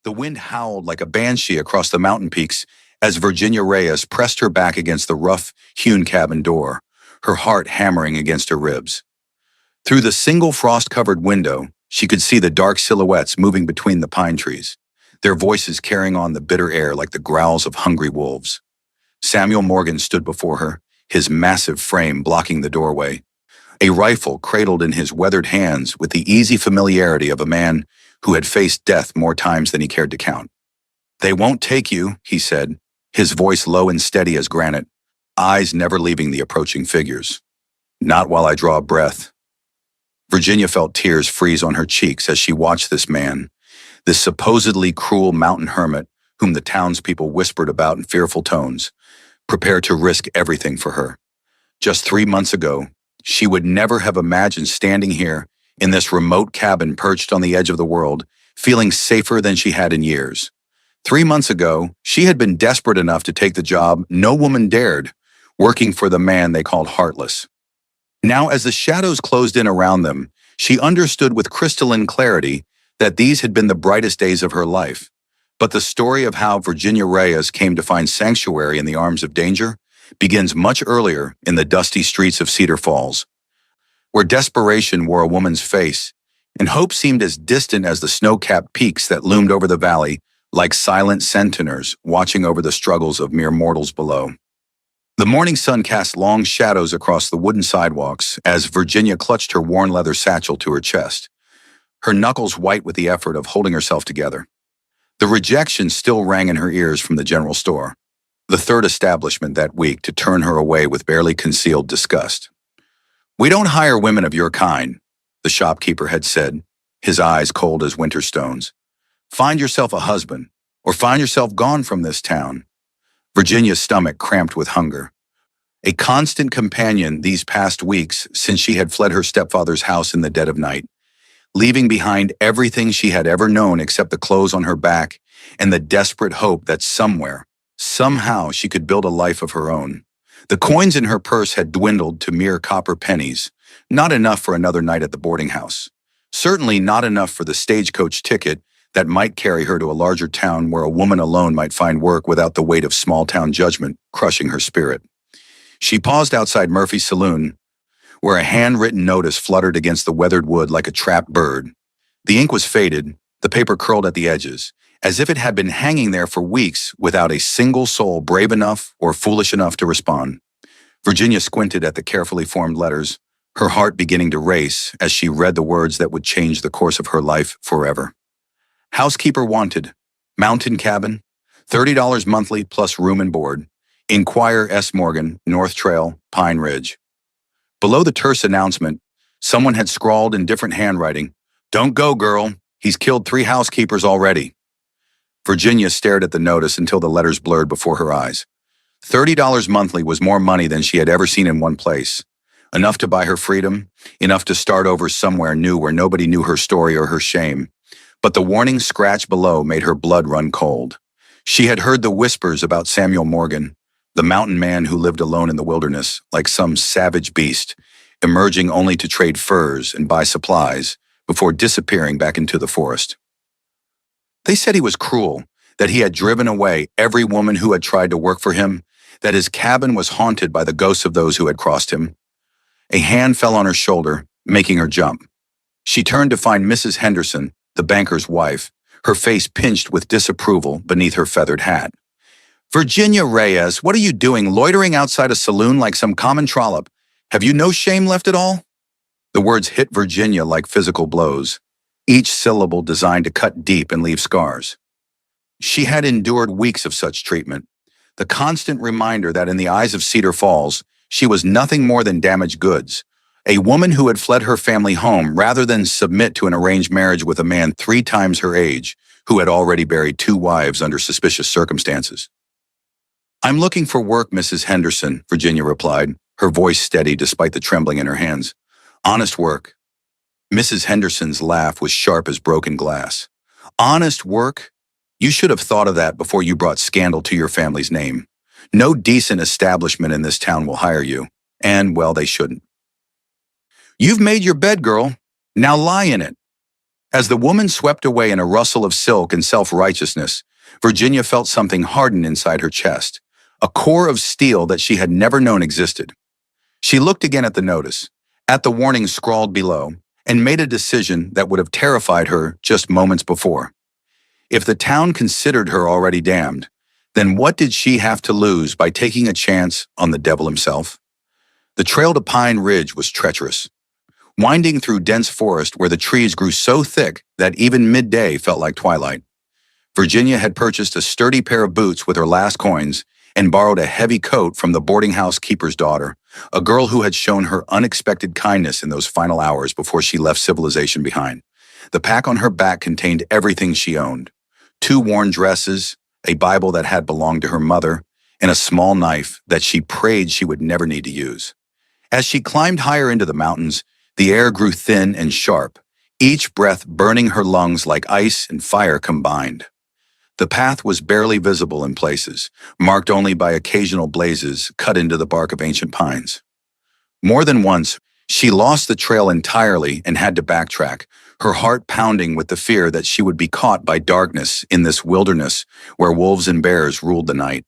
The wind howled like a banshee across the mountain peaks as Virginia Reyes pressed her back against the rough-hewn cabin door, her heart hammering against her ribs. Through the single frost-covered window, she could see the dark silhouettes moving between the pine trees, their voices carrying on the bitter air like the growls of hungry wolves. Samuel Morgan stood before her, his massive frame blocking the doorway, a rifle cradled in his weathered hands with the easy familiarity of a man who had faced death more times than he cared to count. "They won't take you," he said, his voice low and steady as granite, eyes never leaving the approaching figures. "Not while I draw a breath." Virginia felt tears freeze on her cheeks as she watched this man, this supposedly cruel mountain hermit whom the townspeople whispered about in fearful tones, prepare to risk everything for her. Just 3 months ago, she would never have imagined standing here in this remote cabin perched on the edge of the world, feeling safer than she had in years. 3 months ago, she had been desperate enough to take the job no woman dared, working for the man they called Heartless. Now, as the shadows closed in around them, she understood with crystalline clarity that these had been the brightest days of her life. But the story of how Virginia Reyes came to find sanctuary in the arms of danger begins much earlier in the dusty streets of Cedar Falls, where desperation wore a woman's face and hope seemed as distant as the snow-capped peaks that loomed over the valley like silent sentinels watching over the struggles of mere mortals below. The morning sun cast long shadows across the wooden sidewalks as Virginia clutched her worn leather satchel to her chest, her knuckles white with the effort of holding herself together. The rejection still rang in her ears from the general store, the third establishment that week to turn her away with barely concealed disgust. "We don't hire women of your kind," the shopkeeper had said, his eyes cold as winter stones. "Find yourself a husband, or find yourself gone from this town." Virginia's stomach cramped with hunger. A constant companion these past weeks since she had fled her stepfather's house in the dead of night, leaving behind everything she had ever known except the clothes on her back and the desperate hope that somewhere, somehow she could build a life of her own. The coins in her purse had dwindled to mere copper pennies, not enough for another night at the boarding house. Certainly not enough for the stagecoach ticket that might carry her to a larger town where a woman alone might find work without the weight of small-town judgment crushing her spirit. She paused outside Murphy's Saloon, where a handwritten notice fluttered against the weathered wood like a trapped bird. The ink was faded, the paper curled at the edges, as if it had been hanging there for weeks without a single soul brave enough or foolish enough to respond. Virginia squinted at the carefully formed letters, her heart beginning to race as she read the words that would change the course of her life forever. "Housekeeper wanted. Mountain cabin. $30 monthly plus room and board. Inquire S. Morgan, North Trail, Pine Ridge." Below the terse announcement, someone had scrawled in different handwriting, "Don't go, girl. He's killed 3 housekeepers already." Virginia stared at the notice until the letters blurred before her eyes. $30 monthly was more money than she had ever seen in one place. Enough to buy her freedom, enough to start over somewhere new where nobody knew her story or her shame. But the warning scratch below made her blood run cold. She had heard the whispers about Samuel Morgan, the mountain man who lived alone in the wilderness, like some savage beast, emerging only to trade furs and buy supplies before disappearing back into the forest. They said he was cruel, that he had driven away every woman who had tried to work for him, that his cabin was haunted by the ghosts of those who had crossed him. A hand fell on her shoulder, making her jump. She turned to find Mrs. Henderson, the banker's wife, her face pinched with disapproval beneath her feathered hat. "Virginia Reyes, what are you doing, loitering outside a saloon like some common trollop? Have you no shame left at all?" The words hit Virginia like physical blows, each syllable designed to cut deep and leave scars. She had endured weeks of such treatment, the constant reminder that in the eyes of Cedar Falls, she was nothing more than damaged goods, a woman who had fled her family home rather than submit to an arranged marriage with a man 3 times her age, who had already buried 2 wives under suspicious circumstances. "I'm looking for work, Mrs. Henderson," Virginia replied, her voice steady despite the trembling in her hands. "Honest work." Mrs. Henderson's laugh was sharp as broken glass. "Honest work? You should have thought of that before you brought scandal to your family's name. No decent establishment in this town will hire you, and, well, they shouldn't. You've made your bed, girl. Now lie in it." As the woman swept away in a rustle of silk and self-righteousness, Virginia felt something harden inside her chest, a core of steel that she had never known existed. She looked again at the notice, at the warning scrawled below, and made a decision that would have terrified her just moments before. If the town considered her already damned, then what did she have to lose by taking a chance on the devil himself? The trail to Pine Ridge was treacherous, winding through dense forest where the trees grew so thick that even midday felt like twilight. Virginia had purchased a sturdy pair of boots with her last coins and borrowed a heavy coat from the boarding house keeper's daughter, a girl who had shown her unexpected kindness in those final hours before she left civilization behind. The pack on her back contained everything she owned: 2 worn dresses, a Bible that had belonged to her mother, and a small knife that she prayed she would never need to use. As she climbed higher into the mountains, the air grew thin and sharp, each breath burning her lungs like ice and fire combined. The path was barely visible in places, marked only by occasional blazes cut into the bark of ancient pines. More than once, she lost the trail entirely and had to backtrack, her heart pounding with the fear that she would be caught by darkness in this wilderness where wolves and bears ruled the night.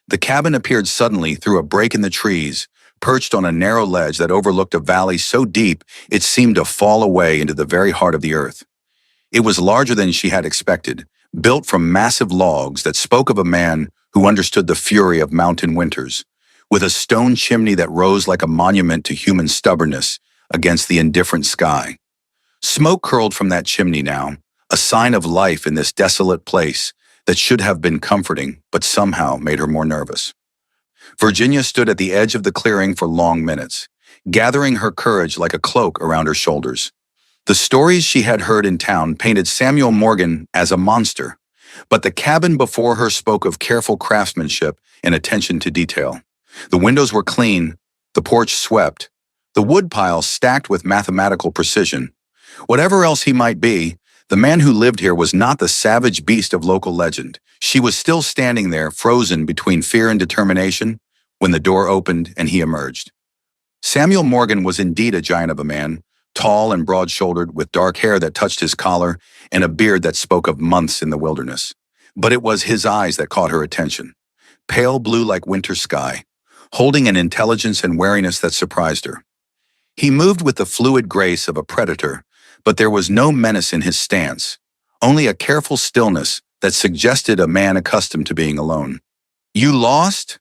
The cabin appeared suddenly through a break in the trees, perched on a narrow ledge that overlooked a valley so deep it seemed to fall away into the very heart of the earth. It was larger than she had expected, built from massive logs that spoke of a man who understood the fury of mountain winters, with a stone chimney that rose like a monument to human stubbornness against the indifferent sky. Smoke curled from that chimney now, a sign of life in this desolate place that should have been comforting but somehow made her more nervous. Virginia stood at the edge of the clearing for long minutes, gathering her courage like a cloak around her shoulders. The stories she had heard in town painted Samuel Morgan as a monster, but the cabin before her spoke of careful craftsmanship and attention to detail. The windows were clean, the porch swept, the woodpile stacked with mathematical precision. Whatever else he might be, the man who lived here was not the savage beast of local legend. She was still standing there, frozen between fear and determination, when the door opened and he emerged. Samuel Morgan was indeed a giant of a man, tall and broad-shouldered, with dark hair that touched his collar and a beard that spoke of months in the wilderness. But it was his eyes that caught her attention, pale blue like winter sky, holding an intelligence and wariness that surprised her. He moved with the fluid grace of a predator, but there was no menace in his stance, only a careful stillness that suggested a man accustomed to being alone. "You lost?"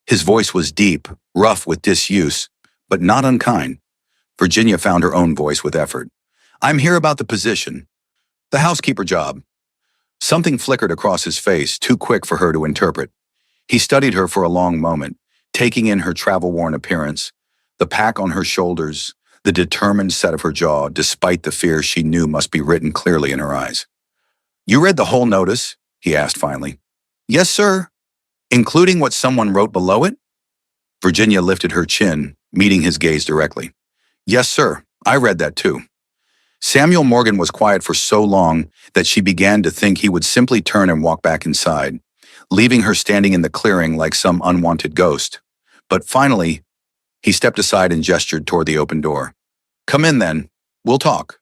His voice was deep, rough with disuse, but not unkind. Virginia found her own voice with effort. "I'm here about the position. The housekeeper job." Something flickered across his face, too quick for her to interpret. He studied her for a long moment, taking in her travel-worn appearance, the pack on her shoulders, the determined set of her jaw, despite the fear she knew must be written clearly in her eyes. "You read the whole notice?" he asked finally. "Yes, sir." "Including what someone wrote below it?" Virginia lifted her chin, meeting his gaze directly. "Yes, sir. I read that too." Samuel Morgan was quiet for so long that she began to think he would simply turn and walk back inside, leaving her standing in the clearing like some unwanted ghost. But finally, he stepped aside and gestured toward the open door. "Come in then. We'll talk."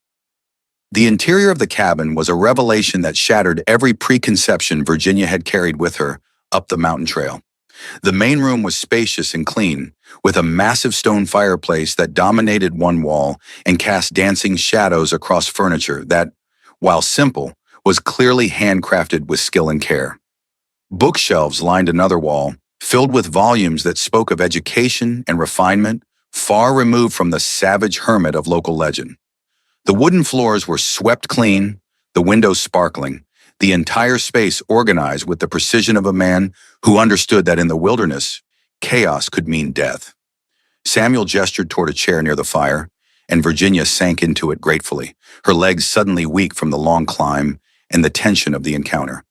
The interior of the cabin was a revelation that shattered every preconception Virginia had carried with her up the mountain trail. The main room was spacious and clean, with a massive stone fireplace that dominated one wall and cast dancing shadows across furniture that, while simple, was clearly handcrafted with skill and care. Bookshelves lined another wall, filled with volumes that spoke of education and refinement, far removed from the savage hermit of local legend. The wooden floors were swept clean, the windows sparkling, the entire space organized with the precision of a man who understood that in the wilderness, chaos could mean death. Samuel gestured toward a chair near the fire, and Virginia sank into it gratefully, her legs suddenly weak from the long climb and the tension of the encounter.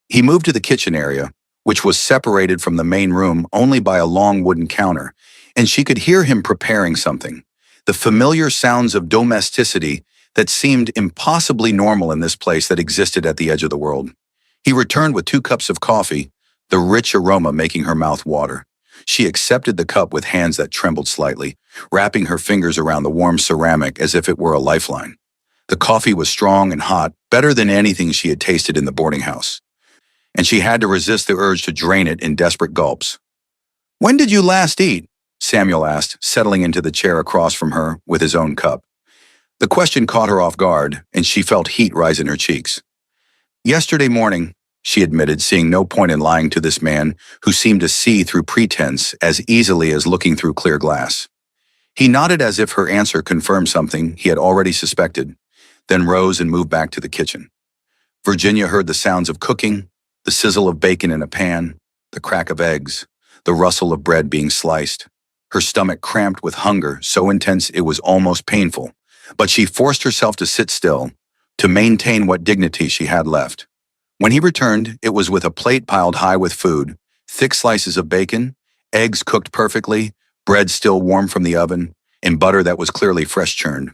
He moved to the kitchen area, which was separated from the main room only by a long wooden counter, and she could hear him preparing something, the familiar sounds of domesticity that seemed impossibly normal in this place that existed at the edge of the world. He returned with 2 cups of coffee, the rich aroma making her mouth water. She accepted the cup with hands that trembled slightly, wrapping her fingers around the warm ceramic as if it were a lifeline. The coffee was strong and hot, better than anything she had tasted in the boarding house, and she had to resist the urge to drain it in desperate gulps. "When did you last eat?" Samuel asked, settling into the chair across from her with his own cup. The question caught her off guard, and she felt heat rise in her cheeks. "Yesterday morning," she admitted, seeing no point in lying to this man who seemed to see through pretense as easily as looking through clear glass. He nodded as if her answer confirmed something he had already suspected, then rose and moved back to the kitchen. Virginia heard the sounds of cooking, the sizzle of bacon in a pan, the crack of eggs, the rustle of bread being sliced. Her stomach cramped with hunger, so intense it was almost painful, but she forced herself to sit still, to maintain what dignity she had left. When he returned, it was with a plate piled high with food, thick slices of bacon, eggs cooked perfectly, bread still warm from the oven, and butter that was clearly fresh churned.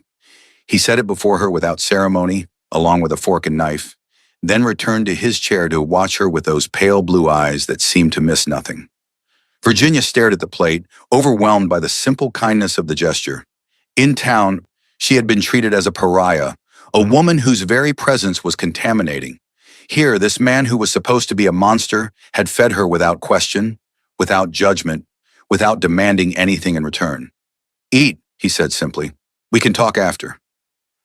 He set it before her without ceremony, along with a fork and knife, then returned to his chair to watch her with those pale blue eyes that seemed to miss nothing. Virginia stared at the plate, overwhelmed by the simple kindness of the gesture. In town, she had been treated as a pariah, a woman whose very presence was contaminating. Here, this man who was supposed to be a monster had fed her without question, without judgment, without demanding anything in return. "Eat," he said simply. "We can talk after."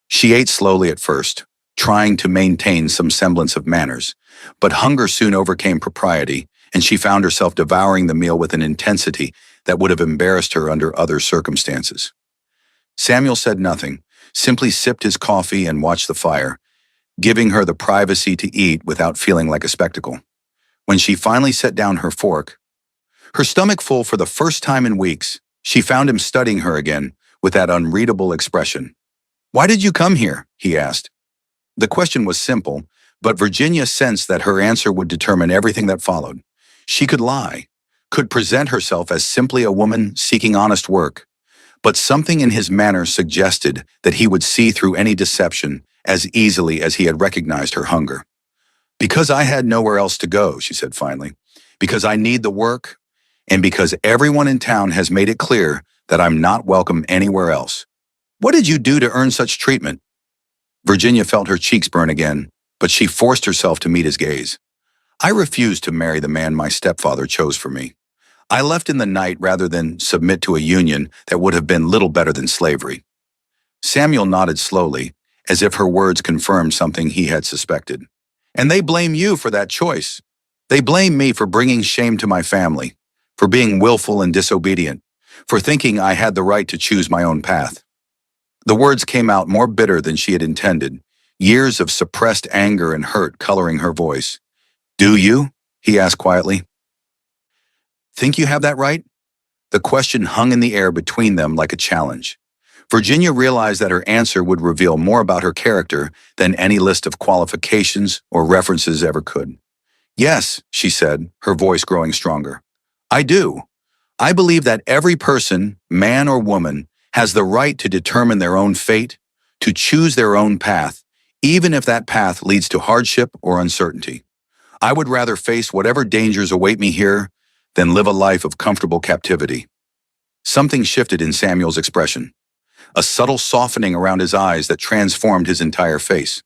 She ate slowly at first, trying to maintain some semblance of manners, but hunger soon overcame propriety, and she found herself devouring the meal with an intensity that would have embarrassed her under other circumstances. Samuel said nothing, simply sipped his coffee and watched the fire, giving her the privacy to eat without feeling like a spectacle. When she finally set down her fork, her stomach full for the first time in weeks, she found him studying her again with that unreadable expression. "Why did you come here?" he asked. The question was simple, but Virginia sensed that her answer would determine everything that followed. She could lie, could present herself as simply a woman seeking honest work, but something in his manner suggested that he would see through any deception as easily as he had recognized her hunger. "Because I had nowhere else to go," she said finally. "Because I need the work, and because everyone in town has made it clear that I'm not welcome anywhere else." "What did you do to earn such treatment?" Virginia felt her cheeks burn again, but she forced herself to meet his gaze. "I refused to marry the man my stepfather chose for me. I left in the night rather than submit to a union that would have been little better than slavery." Samuel nodded slowly, as if her words confirmed something he had suspected. "And they blame you for that choice. They blame me for bringing shame to my family, for being willful and disobedient, for thinking I had the right to choose my own path." The words came out more bitter than she had intended, years of suppressed anger and hurt coloring her voice. "Do you?" he asked quietly. "Think you have that right?" The question hung in the air between them like a challenge. Virginia realized that her answer would reveal more about her character than any list of qualifications or references ever could. "Yes," she said, her voice growing stronger. "I do. I believe that every person, man or woman, has the right to determine their own fate, to choose their own path, even if that path leads to hardship or uncertainty. I would rather face whatever dangers await me here than live a life of comfortable captivity." Something shifted in Samuel's expression, a subtle softening around his eyes that transformed his entire face.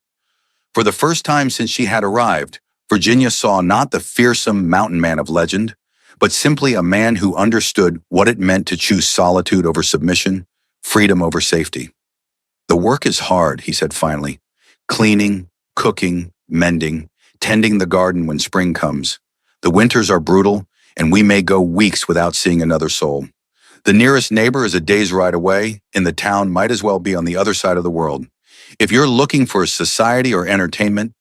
For the first time since she had arrived, Virginia saw not the fearsome mountain man of legend, but simply a man who understood what it meant to choose solitude over submission, freedom over safety. "The work is hard," he said finally. "Cleaning, cooking, mending, tending the garden when spring comes. The winters are brutal, and we may go weeks without seeing another soul. The nearest neighbor is a day's ride away, and the town might as well be on the other side of the world. If you're looking for society or entertainment,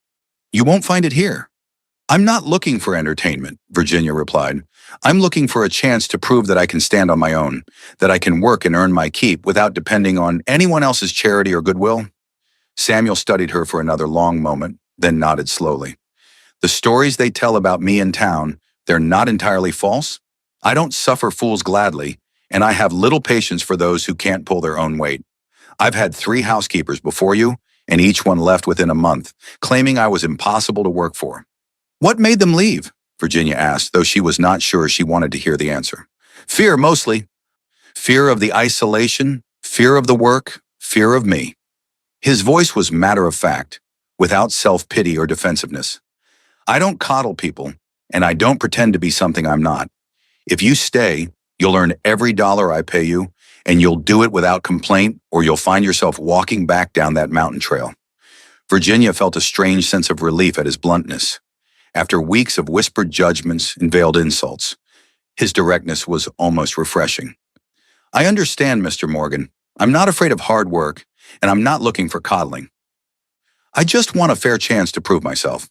you won't find it here." "I'm not looking for entertainment," Virginia replied. "I'm looking for a chance to prove that I can stand on my own, that I can work and earn my keep without depending on anyone else's charity or goodwill." Samuel studied her for another long moment, then nodded slowly. "The stories they tell about me in town, they're not entirely false. I don't suffer fools gladly, and I have little patience for those who can't pull their own weight. I've had 3 housekeepers before you, and each one left within a month, claiming I was impossible to work for." "What made them leave?" Virginia asked, though she was not sure she wanted to hear the answer. "Fear, mostly. Fear of the isolation, fear of the work, fear of me." His voice was matter-of-fact, without self-pity or defensiveness. I don't coddle people, and I don't pretend to be something I'm not. If you stay, you'll earn every dollar I pay you, and you'll do it without complaint, or you'll find yourself walking back down that mountain trail. Virginia felt a strange sense of relief at his bluntness. After weeks of whispered judgments and veiled insults, his directness was almost refreshing. I understand, Mr. Morgan. I'm not afraid of hard work, and I'm not looking for coddling. I just want a fair chance to prove myself.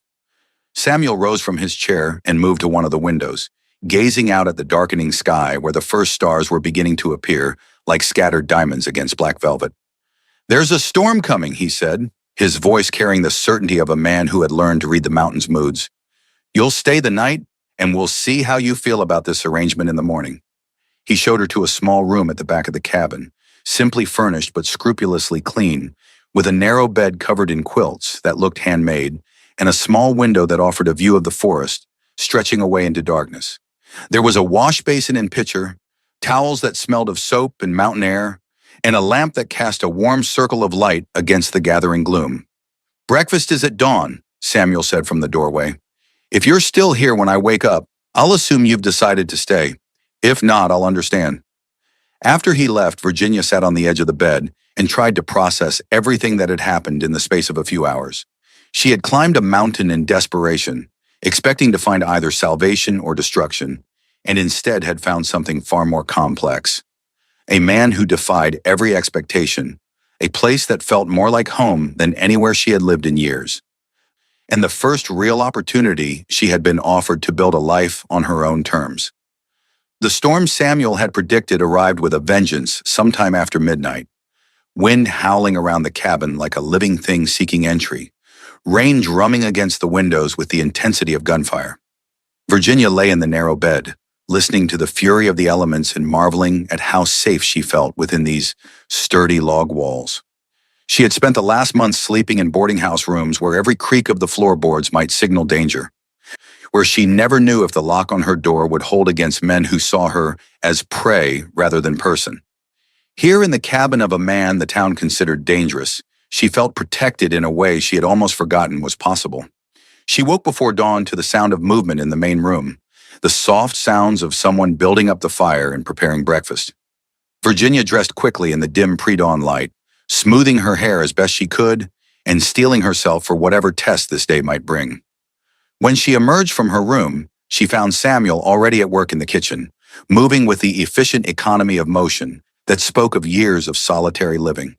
Samuel rose from his chair and moved to one of the windows, gazing out at the darkening sky where the first stars were beginning to appear like scattered diamonds against black velvet. There's a storm coming, he said, his voice carrying the certainty of a man who had learned to read the mountain's moods. You'll stay the night, and we'll see how you feel about this arrangement in the morning. He showed her to a small room at the back of the cabin, simply furnished but scrupulously clean, with a narrow bed covered in quilts that looked handmade, and a small window that offered a view of the forest, stretching away into darkness. There was a wash basin and pitcher, towels that smelled of soap and mountain air, and a lamp that cast a warm circle of light against the gathering gloom. Breakfast is at dawn, Samuel said from the doorway. If you're still here when I wake up, I'll assume you've decided to stay. If not, I'll understand. After he left, Virginia sat on the edge of the bed and tried to process everything that had happened in the space of a few hours. She had climbed a mountain in desperation, expecting to find either salvation or destruction, and instead had found something far more complex. A man who defied every expectation, a place that felt more like home than anywhere she had lived in years. And the first real opportunity she had been offered to build a life on her own terms. The storm Samuel had predicted arrived with a vengeance sometime after midnight. Wind howling around the cabin like a living thing seeking entry, rain drumming against the windows with the intensity of gunfire. Virginia lay in the narrow bed, listening to the fury of the elements and marveling at how safe she felt within these sturdy log walls. She had spent the last month sleeping in boarding house rooms where every creak of the floorboards might signal danger, where she never knew if the lock on her door would hold against men who saw her as prey rather than person. Here in the cabin of a man the town considered dangerous, she felt protected in a way she had almost forgotten was possible. She woke before dawn to the sound of movement in the main room, the soft sounds of someone building up the fire and preparing breakfast. Virginia dressed quickly in the dim pre-dawn light, smoothing her hair as best she could and steeling herself for whatever test this day might bring. When she emerged from her room, she found Samuel already at work in the kitchen, moving with the efficient economy of motion that spoke of years of solitary living.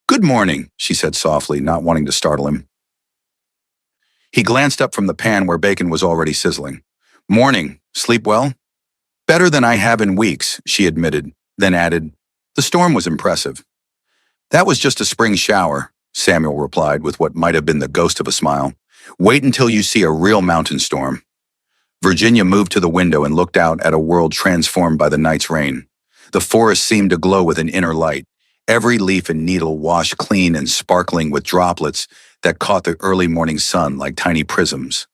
"Good morning," she said softly, not wanting to startle him. He glanced up from the pan where bacon was already sizzling. "Morning. Sleep well?" "Better than I have in weeks," she admitted, then added, "The storm was impressive." "That was just a spring shower," Samuel replied with what might have been the ghost of a smile. "Wait until you see a real mountain storm." Virginia moved to the window and looked out at a world transformed by the night's rain. The forest seemed to glow with an inner light, every leaf and needle washed clean and sparkling with droplets that caught the early morning sun like tiny prisms.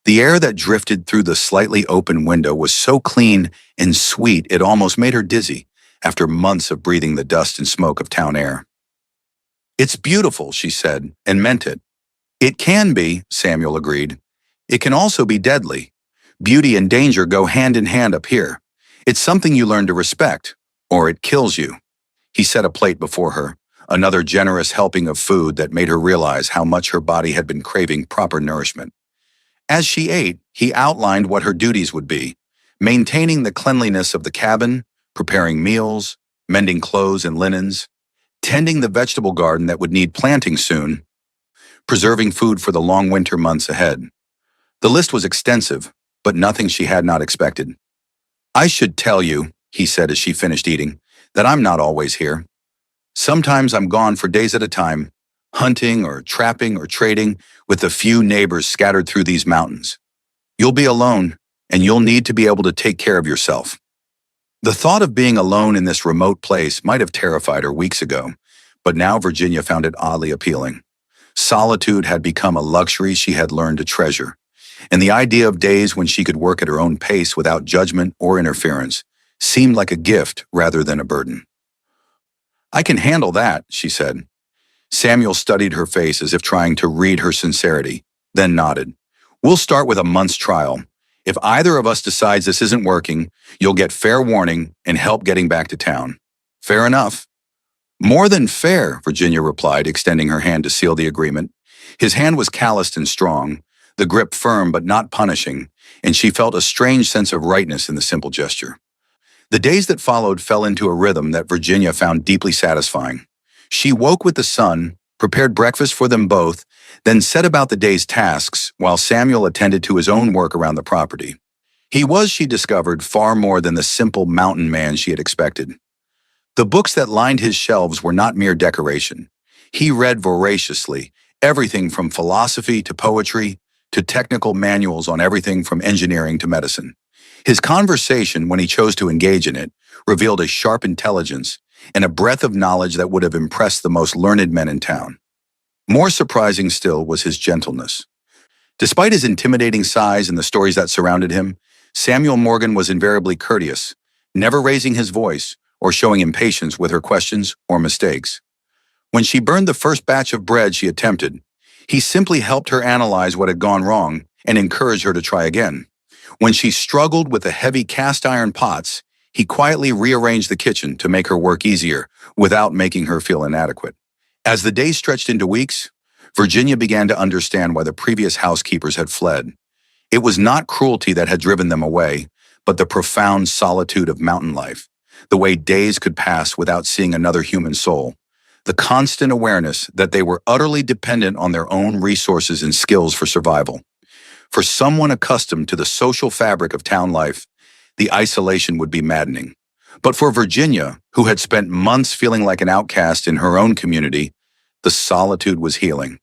The air that drifted through the slightly open window was so clean and sweet it almost made her dizzy after months of breathing the dust and smoke of town air. "It's beautiful," she said, and meant it. "It can be," Samuel agreed. "It can also be deadly. Beauty and danger go hand in hand up here. It's something you learn to respect, or it kills you." He set a plate before her, another generous helping of food that made her realize how much her body had been craving proper nourishment. As she ate, he outlined what her duties would be: maintaining the cleanliness of the cabin, preparing meals, mending clothes and linens, tending the vegetable garden that would need planting soon, preserving food for the long winter months ahead. The list was extensive, but nothing she had not expected. "I should tell you," he said as she finished eating, "that I'm not always here. Sometimes I'm gone for days at a time, hunting or trapping or trading with the few neighbors scattered through these mountains. You'll be alone, and you'll need to be able to take care of yourself." The thought of being alone in this remote place might have terrified her weeks ago, but now Virginia found it oddly appealing. Solitude had become a luxury she had learned to treasure, and the idea of days when she could work at her own pace without judgment or interference seemed like a gift rather than a burden. "I can handle that," she said. Samuel studied her face as if trying to read her sincerity, then nodded. We'll start with a month's trial. If either of us decides this isn't working, you'll get fair warning and help getting back to town. Fair enough. More than fair, Virginia replied, extending her hand to seal the agreement. His hand was calloused and strong, the grip firm but not punishing, and she felt a strange sense of rightness in the simple gesture. The days that followed fell into a rhythm that Virginia found deeply satisfying. She woke with the sun, prepared breakfast for them both, then set about the day's tasks while Samuel attended to his own work around the property. He was, she discovered, far more than the simple mountain man she had expected. The books that lined his shelves were not mere decoration. He read voraciously, everything from philosophy to poetry to technical manuals on everything from engineering to medicine. His conversation, when he chose to engage in it, revealed a sharp intelligence and a breadth of knowledge that would have impressed the most learned men in town. More surprising still was his gentleness. Despite his intimidating size and the stories that surrounded him, Samuel Morgan was invariably courteous, never raising his voice or showing impatience with her questions or mistakes. When she burned the first batch of bread she attempted, he simply helped her analyze what had gone wrong and encouraged her to try again. When she struggled with the heavy cast-iron pots, he quietly rearranged the kitchen to make her work easier without making her feel inadequate. As the days stretched into weeks, Virginia began to understand why the previous housekeepers had fled. It was not cruelty that had driven them away, but the profound solitude of mountain life, the way days could pass without seeing another human soul, the constant awareness that they were utterly dependent on their own resources and skills for survival. For someone accustomed to the social fabric of town life, the isolation would be maddening. But for Virginia, who had spent months feeling like an outcast in her own community, the solitude was healing.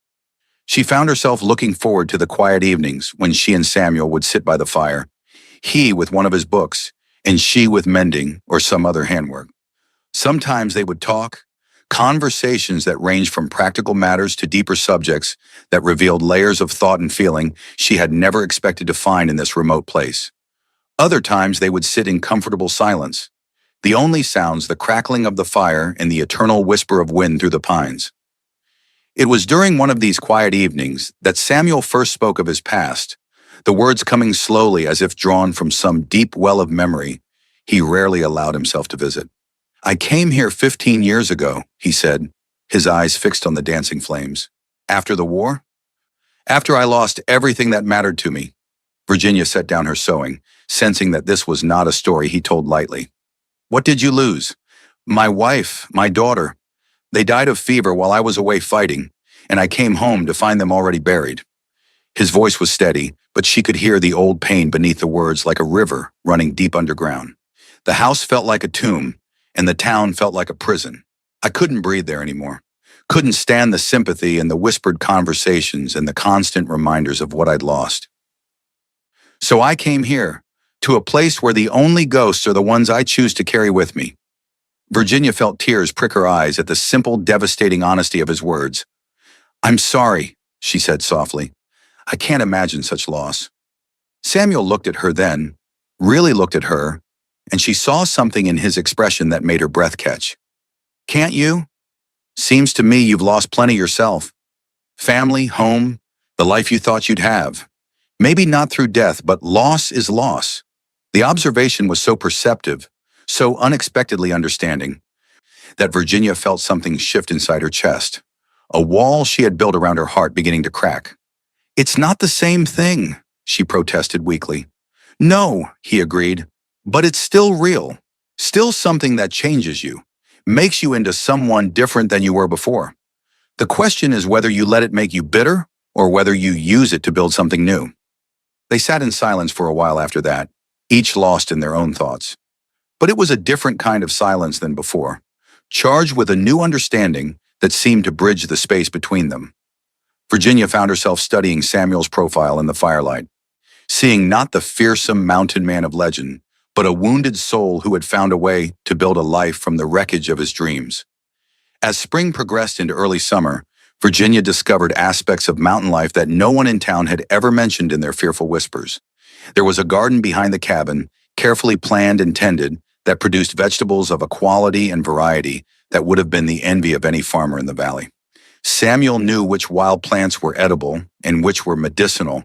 She found herself looking forward to the quiet evenings when she and Samuel would sit by the fire, he with one of his books, and she with mending or some other handwork. Sometimes they would talk, conversations that ranged from practical matters to deeper subjects that revealed layers of thought and feeling she had never expected to find in this remote place. Other times they would sit in comfortable silence, the only sounds the crackling of the fire and the eternal whisper of wind through the pines. It was during one of these quiet evenings that Samuel first spoke of his past, the words coming slowly as if drawn from some deep well of memory he rarely allowed himself to visit. I came here 15 years ago, he said, his eyes fixed on the dancing flames. After the war? After I lost everything that mattered to me. Virginia set down her sewing, sensing that this was not a story he told lightly. What did you lose? My wife, my daughter. They died of fever while I was away fighting, and I came home to find them already buried. His voice was steady, but she could hear the old pain beneath the words like a river running deep underground. The house felt like a tomb, and the town felt like a prison. I couldn't breathe there anymore. Couldn't stand the sympathy and the whispered conversations and the constant reminders of what I'd lost. So I came here, to a place where the only ghosts are the ones I choose to carry with me. Virginia felt tears prick her eyes at the simple, devastating honesty of his words. I'm sorry, she said softly. I can't imagine such loss. Samuel looked at her then, really looked at her, and she saw something in his expression that made her breath catch. Can't you? Seems to me you've lost plenty yourself. Family, home, the life you thought you'd have. Maybe not through death, but loss is loss. The observation was so perceptive, so unexpectedly understanding, that Virginia felt something shift inside her chest, a wall she had built around her heart beginning to crack. It's not the same thing, she protested weakly. No, he agreed, but it's still real, still something that changes you, makes you into someone different than you were before. The question is whether you let it make you bitter or whether you use it to build something new. They sat in silence for a while after that, each lost in their own thoughts. But it was a different kind of silence than before, charged with a new understanding that seemed to bridge the space between them. Virginia found herself studying Samuel's profile in the firelight, seeing not the fearsome mountain man of legend, but a wounded soul who had found a way to build a life from the wreckage of his dreams. As spring progressed into early summer, Virginia discovered aspects of mountain life that no one in town had ever mentioned in their fearful whispers. There was a garden behind the cabin, carefully planned and tended, that produced vegetables of a quality and variety that would have been the envy of any farmer in the valley. Samuel knew which wild plants were edible and which were medicinal,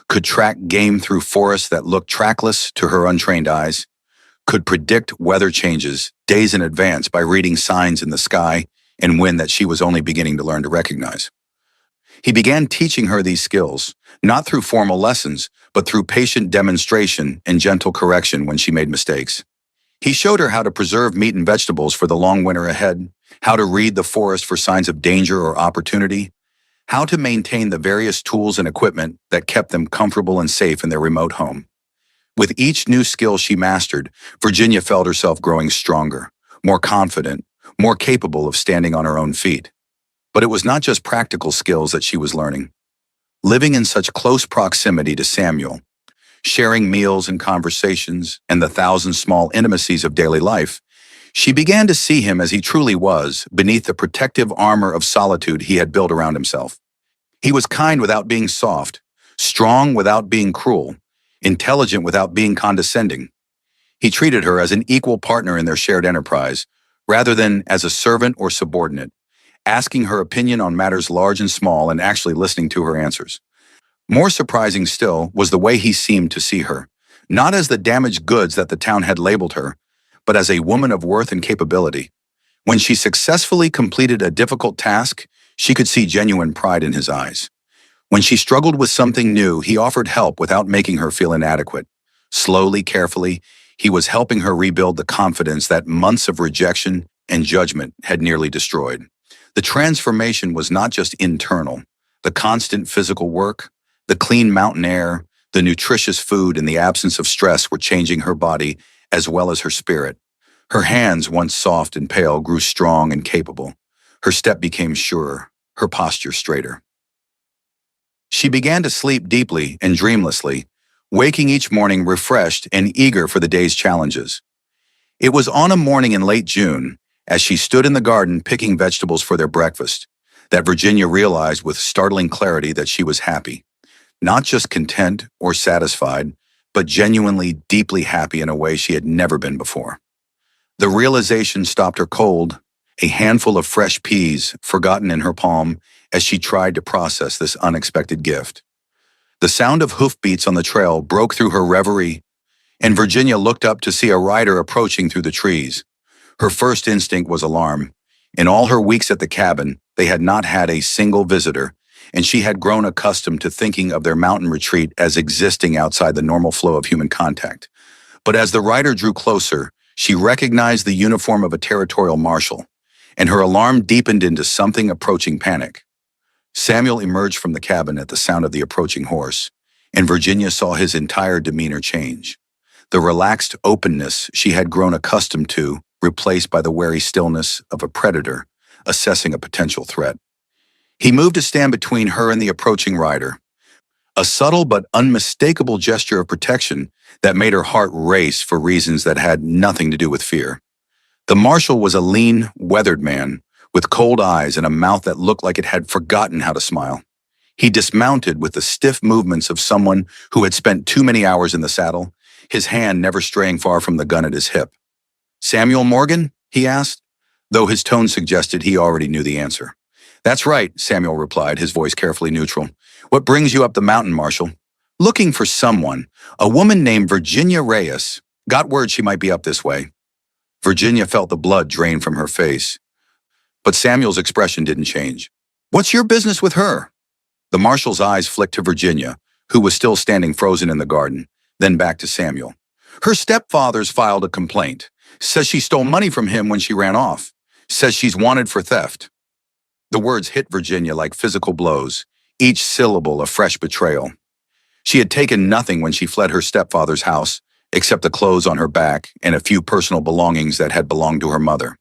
could track game through forests that looked trackless to her untrained eyes, could predict weather changes days in advance by reading signs in the sky and wind that she was only beginning to learn to recognize. He began teaching her these skills, not through formal lessons, but through patient demonstration and gentle correction when she made mistakes. He showed her how to preserve meat and vegetables for the long winter ahead, how to read the forest for signs of danger or opportunity, how to maintain the various tools and equipment that kept them comfortable and safe in their remote home. With each new skill she mastered, Virginia felt herself growing stronger, more confident, more capable of standing on her own feet. But it was not just practical skills that she was learning. Living in such close proximity to Samuel, sharing meals and conversations and the thousand small intimacies of daily life, she began to see him as he truly was beneath the protective armor of solitude he had built around himself. He was kind without being soft, strong without being cruel, intelligent without being condescending. He treated her as an equal partner in their shared enterprise, rather than as a servant or subordinate, asking her opinion on matters large and small and actually listening to her answers. More surprising still was the way he seemed to see her, not as the damaged goods that the town had labeled her, but as a woman of worth and capability. When she successfully completed a difficult task, she could see genuine pride in his eyes. When she struggled with something new, he offered help without making her feel inadequate. Slowly, carefully, he was helping her rebuild the confidence that months of rejection and judgment had nearly destroyed. The transformation was not just internal. The constant physical work, the clean mountain air, the nutritious food, and the absence of stress were changing her body as well as her spirit. Her hands, once soft and pale, grew strong and capable. Her step became surer, her posture straighter. She began to sleep deeply and dreamlessly, waking each morning refreshed and eager for the day's challenges. It was on a morning in late June, as she stood in the garden picking vegetables for their breakfast, that Virginia realized with startling clarity that she was happy. Not just content or satisfied, but genuinely deeply happy in a way she had never been before. The realization stopped her cold, a handful of fresh peas forgotten in her palm as she tried to process this unexpected gift. The sound of hoofbeats on the trail broke through her reverie, and Virginia looked up to see a rider approaching through the trees. Her first instinct was alarm. In all her weeks at the cabin, they had not had a single visitor, and she had grown accustomed to thinking of their mountain retreat as existing outside the normal flow of human contact. But as the rider drew closer, she recognized the uniform of a territorial marshal, and her alarm deepened into something approaching panic. Samuel emerged from the cabin at the sound of the approaching horse, and Virginia saw his entire demeanor change. The relaxed openness she had grown accustomed to, replaced by the wary stillness of a predator assessing a potential threat. He moved to stand between her and the approaching rider, a subtle but unmistakable gesture of protection that made her heart race for reasons that had nothing to do with fear. The marshal was a lean, weathered man, with cold eyes and a mouth that looked like it had forgotten how to smile. He dismounted with the stiff movements of someone who had spent too many hours in the saddle, his hand never straying far from the gun at his hip. "Samuel Morgan?" he asked, though his tone suggested he already knew the answer. "That's right," Samuel replied, his voice carefully neutral. "What brings you up the mountain, Marshal?" "Looking for someone. A woman named Virginia Reyes. Got word she might be up this way." Virginia felt the blood drain from her face. But Samuel's expression didn't change. "What's your business with her?" The marshal's eyes flicked to Virginia, who was still standing frozen in the garden, then back to Samuel. "Her stepfather's filed a complaint. Says she stole money from him when she ran off. Says she's wanted for theft." The words hit Virginia like physical blows, each syllable a fresh betrayal. She had taken nothing when she fled her stepfather's house, except the clothes on her back and a few personal belongings that had belonged to her mother.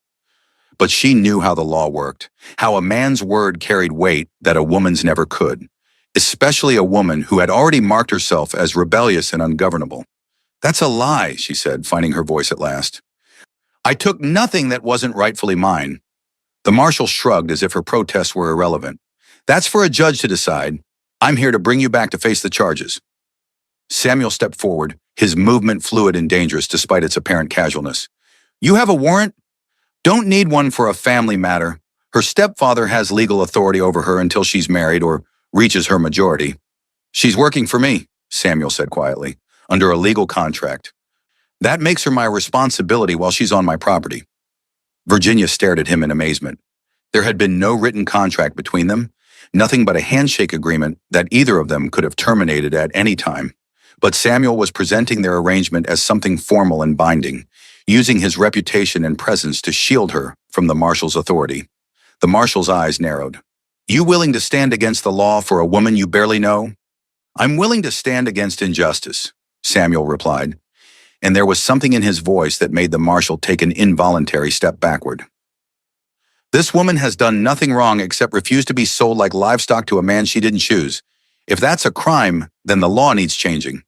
But she knew how the law worked, how a man's word carried weight that a woman's never could, especially a woman who had already marked herself as rebellious and ungovernable. "That's a lie," she said, finding her voice at last. "I took nothing that wasn't rightfully mine." The marshal shrugged as if her protests were irrelevant. "That's for a judge to decide. I'm here to bring you back to face the charges." Samuel stepped forward, his movement fluid and dangerous despite its apparent casualness. "You have a warrant?" "Don't need one for a family matter. Her stepfather has legal authority over her until she's married or reaches her majority. She's working for me, Samuel said quietly, under a legal contract. That makes her my responsibility while she's on my property. Virginia stared at him in amazement. There had been no written contract between them, nothing but a handshake agreement that either of them could have terminated at any time. But Samuel was presenting their arrangement as something formal and binding, using his reputation and presence to shield her from the marshal's authority. The marshal's eyes narrowed. You willing to stand against the law for a woman you barely know? I'm willing to stand against injustice, Samuel replied, and there was something in his voice that made the marshal take an involuntary step backward. This woman has done nothing wrong except refuse to be sold like livestock to a man she didn't choose. If that's a crime, then the law needs changing.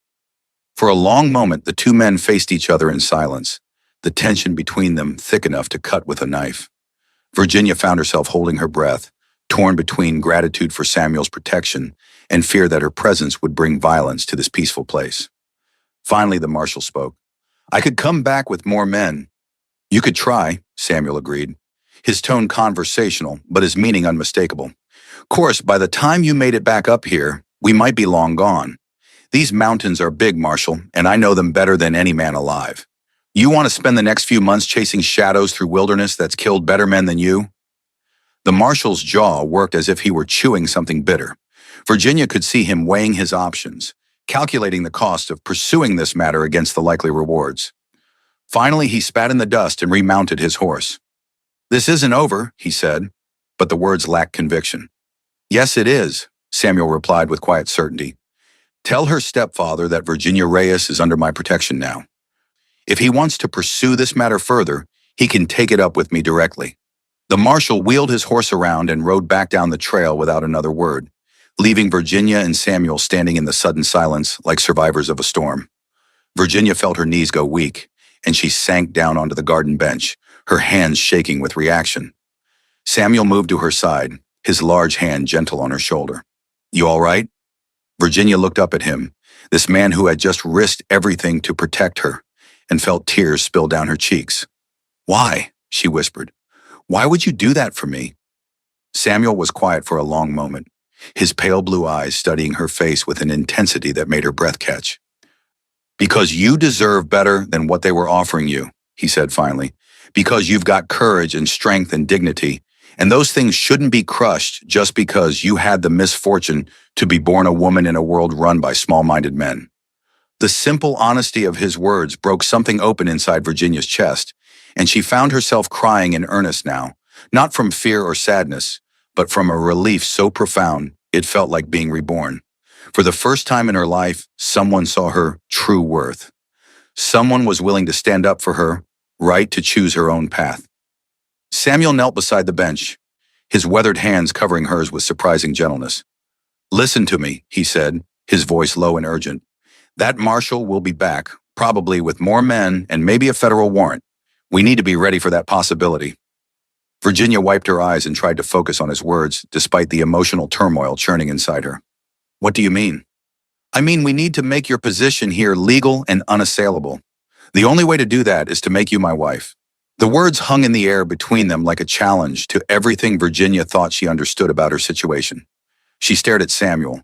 For a long moment, the two men faced each other in silence, the tension between them thick enough to cut with a knife. Virginia found herself holding her breath, torn between gratitude for Samuel's protection and fear that her presence would bring violence to this peaceful place. Finally, the marshal spoke. I could come back with more men. You could try, Samuel agreed, his tone conversational, but his meaning unmistakable. Of course, by the time you made it back up here, we might be long gone. These mountains are big, Marshal, and I know them better than any man alive. You want to spend the next few months chasing shadows through wilderness that's killed better men than you? The marshal's jaw worked as if he were chewing something bitter. Virginia could see him weighing his options, calculating the cost of pursuing this matter against the likely rewards. Finally, he spat in the dust and remounted his horse. This isn't over, he said, but the words lacked conviction. Yes, it is, Samuel replied with quiet certainty. Tell her stepfather that Virginia Reyes is under my protection now. If he wants to pursue this matter further, he can take it up with me directly. The marshal wheeled his horse around and rode back down the trail without another word, leaving Virginia and Samuel standing in the sudden silence like survivors of a storm. Virginia felt her knees go weak, and she sank down onto the garden bench, her hands shaking with reaction. Samuel moved to her side, his large hand gentle on her shoulder. You all right? Virginia looked up at him, this man who had just risked everything to protect her, and felt tears spill down her cheeks. Why? She whispered. Why would you do that for me? Samuel was quiet for a long moment, his pale blue eyes studying her face with an intensity that made her breath catch. Because you deserve better than what they were offering you, he said finally. Because you've got courage and strength and dignity, and those things shouldn't be crushed just because you had the misfortune to be born a woman in a world run by small-minded men. The simple honesty of his words broke something open inside Virginia's chest, and she found herself crying in earnest now, not from fear or sadness, but from a relief so profound it felt like being reborn. For the first time in her life, someone saw her true worth. Someone was willing to stand up for her, right to choose her own path. Samuel knelt beside the bench, his weathered hands covering hers with surprising gentleness. Listen to me, he said, his voice low and urgent. That marshal will be back, probably with more men and maybe a federal warrant. We need to be ready for that possibility. Virginia wiped her eyes and tried to focus on his words, despite the emotional turmoil churning inside her. What do you mean? I mean, we need to make your position here legal and unassailable. The only way to do that is to make you my wife. The words hung in the air between them like a challenge to everything Virginia thought she understood about her situation. She stared at Samuel,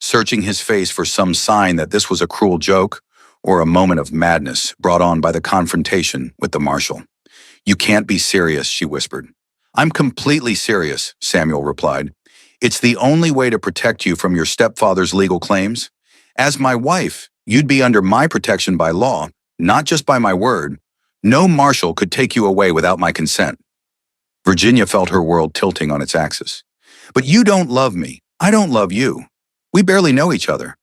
searching his face for some sign that this was a cruel joke or a moment of madness brought on by the confrontation with the marshal. You can't be serious, she whispered. I'm completely serious, Samuel replied. It's the only way to protect you from your stepfather's legal claims. As my wife, you'd be under my protection by law, not just by my word. No marshal could take you away without my consent. Virginia felt her world tilting on its axis. But you don't love me. I don't love you. We barely know each other.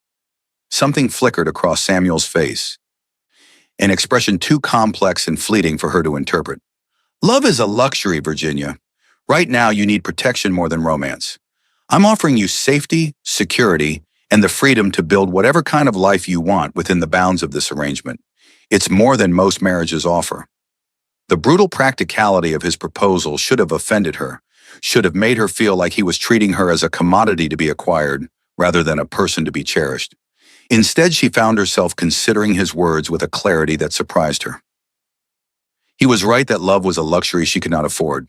Something flickered across Samuel's face, an expression too complex and fleeting for her to interpret. Love is a luxury, Virginia. Right now, you need protection more than romance. I'm offering you safety, security, and the freedom to build whatever kind of life you want within the bounds of this arrangement. It's more than most marriages offer. The brutal practicality of his proposal should have offended her, should have made her feel like he was treating her as a commodity to be acquired rather than a person to be cherished. Instead, she found herself considering his words with a clarity that surprised her. He was right that love was a luxury she could not afford.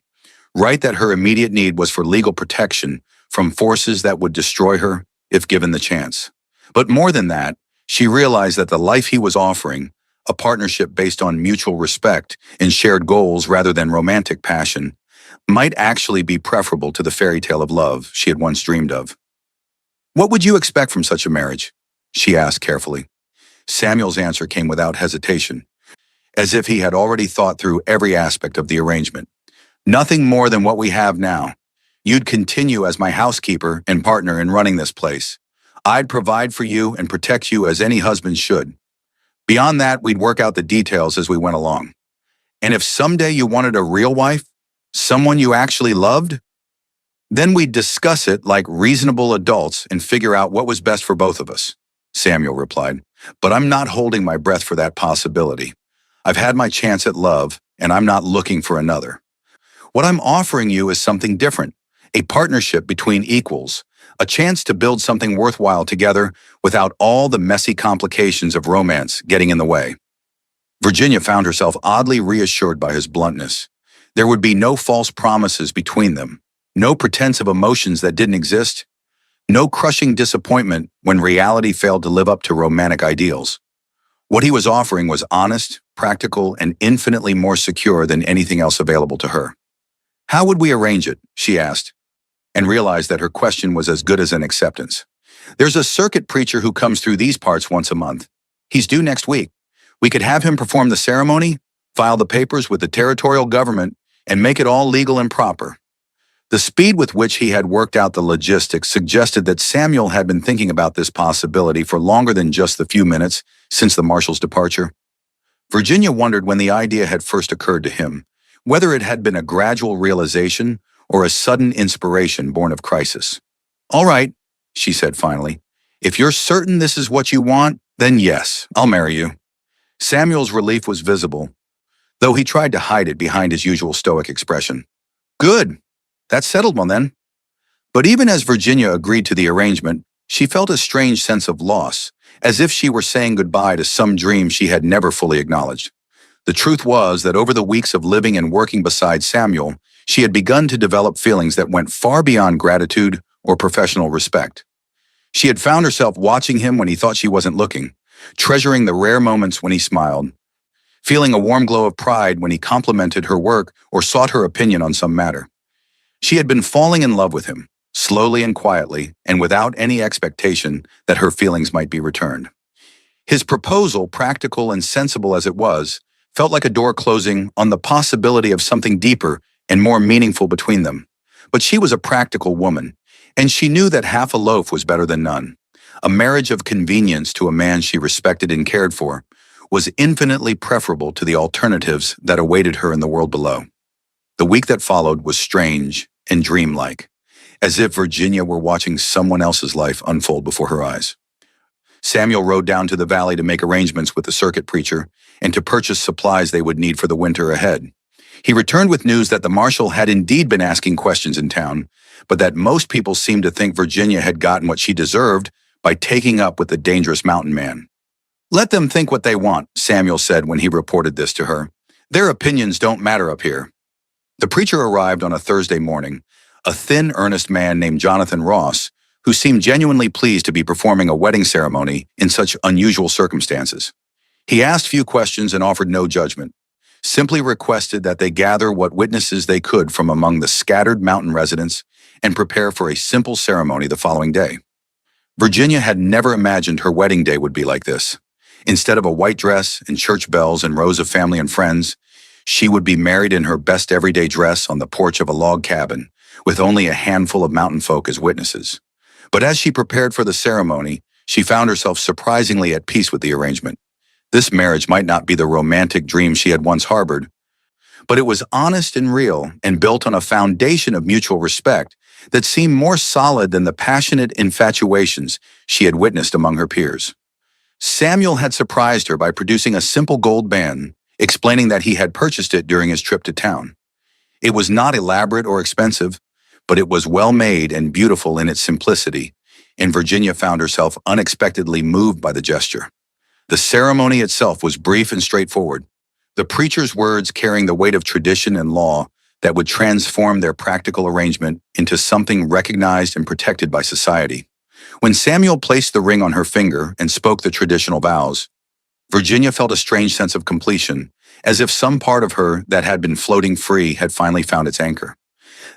Write that her immediate need was for legal protection from forces that would destroy her if given the chance. But more than that, she realized that the life he was offering, a partnership based on mutual respect and shared goals rather than romantic passion, might actually be preferable to the fairy tale of love she had once dreamed of. "What would you expect from such a marriage?" she asked carefully. Samuel's answer came without hesitation, as if he had already thought through every aspect of the arrangement. "Nothing more than what we have now. You'd continue as my housekeeper and partner in running this place. I'd provide for you and protect you as any husband should. Beyond that, we'd work out the details as we went along. And if someday you wanted a real wife, someone you actually loved, then we'd discuss it like reasonable adults and figure out what was best for both of us," Samuel replied. "But I'm not holding my breath for that possibility. I've had my chance at love, and I'm not looking for another. What I'm offering you is something different, a partnership between equals, a chance to build something worthwhile together without all the messy complications of romance getting in the way." Virginia found herself oddly reassured by his bluntness. There would be no false promises between them, no pretense of emotions that didn't exist, no crushing disappointment when reality failed to live up to romantic ideals. What he was offering was honest, practical, and infinitely more secure than anything else available to her. "How would we arrange it?" she asked, and realized that her question was as good as an acceptance. "There's a circuit preacher who comes through these parts once a month. He's due next week. We could have him perform the ceremony, file the papers with the territorial government, and make it all legal and proper." The speed with which he had worked out the logistics suggested that Samuel had been thinking about this possibility for longer than just the few minutes since the marshal's departure. Virginia wondered when the idea had first occurred to him, whether it had been a gradual realization or a sudden inspiration born of crisis. "All right," she said finally. "If you're certain this is what you want, then yes, I'll marry you." Samuel's relief was visible, though he tried to hide it behind his usual stoic expression. "Good. That's settled one then." But even as Virginia agreed to the arrangement, she felt a strange sense of loss, as if she were saying goodbye to some dream she had never fully acknowledged. The truth was that over the weeks of living and working beside Samuel, she had begun to develop feelings that went far beyond gratitude or professional respect. She had found herself watching him when he thought she wasn't looking, treasuring the rare moments when he smiled, feeling a warm glow of pride when he complimented her work or sought her opinion on some matter. She had been falling in love with him, slowly and quietly, and without any expectation that her feelings might be returned. His proposal, practical and sensible as it was, felt like a door closing on the possibility of something deeper and more meaningful between them. But she was a practical woman, and she knew that half a loaf was better than none. A marriage of convenience to a man she respected and cared for was infinitely preferable to the alternatives that awaited her in the world below. The week that followed was strange and dreamlike, as if Virginia were watching someone else's life unfold before her eyes. Samuel rode down to the valley to make arrangements with the circuit preacher and to purchase supplies they would need for the winter ahead. He returned with news that the marshal had indeed been asking questions in town, but that most people seemed to think Virginia had gotten what she deserved by taking up with the dangerous mountain man. "Let them think what they want," Samuel said when he reported this to her. "Their opinions don't matter up here." The preacher arrived on a Thursday morning, a thin, earnest man named Jonathan Ross, who seemed genuinely pleased to be performing a wedding ceremony in such unusual circumstances. He asked few questions and offered no judgment, simply requested that they gather what witnesses they could from among the scattered mountain residents and prepare for a simple ceremony the following day. Virginia had never imagined her wedding day would be like this. Instead of a white dress and church bells and rows of family and friends, she would be married in her best everyday dress on the porch of a log cabin, with only a handful of mountain folk as witnesses. But as she prepared for the ceremony, she found herself surprisingly at peace with the arrangement. This marriage might not be the romantic dream she had once harbored, but it was honest and real and built on a foundation of mutual respect that seemed more solid than the passionate infatuations she had witnessed among her peers. Samuel had surprised her by producing a simple gold band, explaining that he had purchased it during his trip to town. It was not elaborate or expensive, but it was well made and beautiful in its simplicity, and Virginia found herself unexpectedly moved by the gesture. The ceremony itself was brief and straightforward, the preacher's words carrying the weight of tradition and law, that would transform their practical arrangement into something recognized and protected by society. When Samuel placed the ring on her finger and spoke the traditional vows, Virginia felt a strange sense of completion, as if some part of her that had been floating free had finally found its anchor.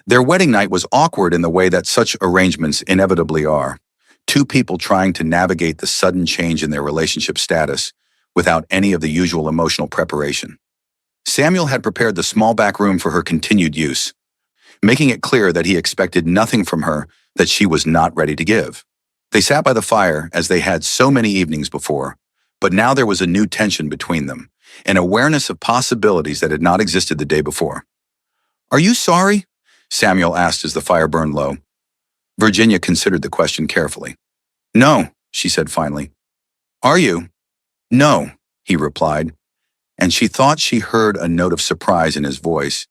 Their wedding night was awkward in the way that such arrangements inevitably are. Two people trying to navigate the sudden change in their relationship status without any of the usual emotional preparation. Samuel had prepared the small back room for her continued use, making it clear that he expected nothing from her that she was not ready to give. They sat by the fire as they had so many evenings before, but now there was a new tension between them, an awareness of possibilities that had not existed the day before. "Are you sorry?" Samuel asked as the fire burned low. Virginia considered the question carefully. "No," she said finally. "Are you?" "No," he replied, and she thought she heard a note of surprise in his voice,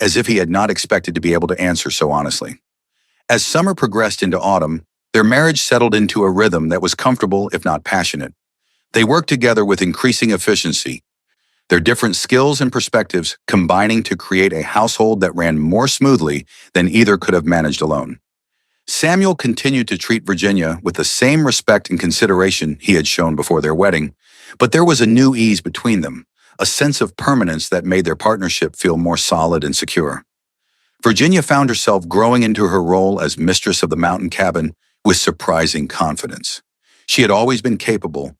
as if he had not expected to be able to answer so honestly. As summer progressed into autumn, their marriage settled into a rhythm that was comfortable if not passionate. They worked together with increasing efficiency, their different skills and perspectives combining to create a household that ran more smoothly than either could have managed alone. Samuel continued to treat Virginia with the same respect and consideration he had shown before their wedding, but there was a new ease between them, a sense of permanence that made their partnership feel more solid and secure. Virginia found herself growing into her role as mistress of the mountain cabin with surprising confidence. She had always been capable,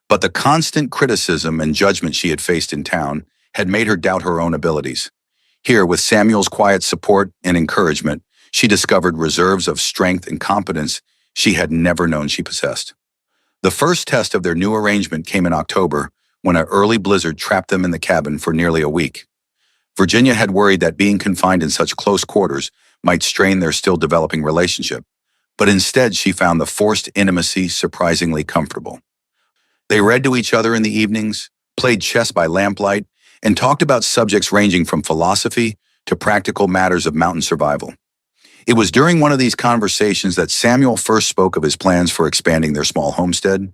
but the constant criticism and judgment she had faced in town had made her doubt her own abilities. Here, with Samuel's quiet support and encouragement, she discovered reserves of strength and competence she had never known she possessed. The first test of their new arrangement came in October, when an early blizzard trapped them in the cabin for nearly a week. Virginia had worried that being confined in such close quarters might strain their still developing relationship, but instead she found the forced intimacy surprisingly comfortable. They read to each other in the evenings, played chess by lamplight, and talked about subjects ranging from philosophy to practical matters of mountain survival. It was during one of these conversations that Samuel first spoke of his plans for expanding their small homestead,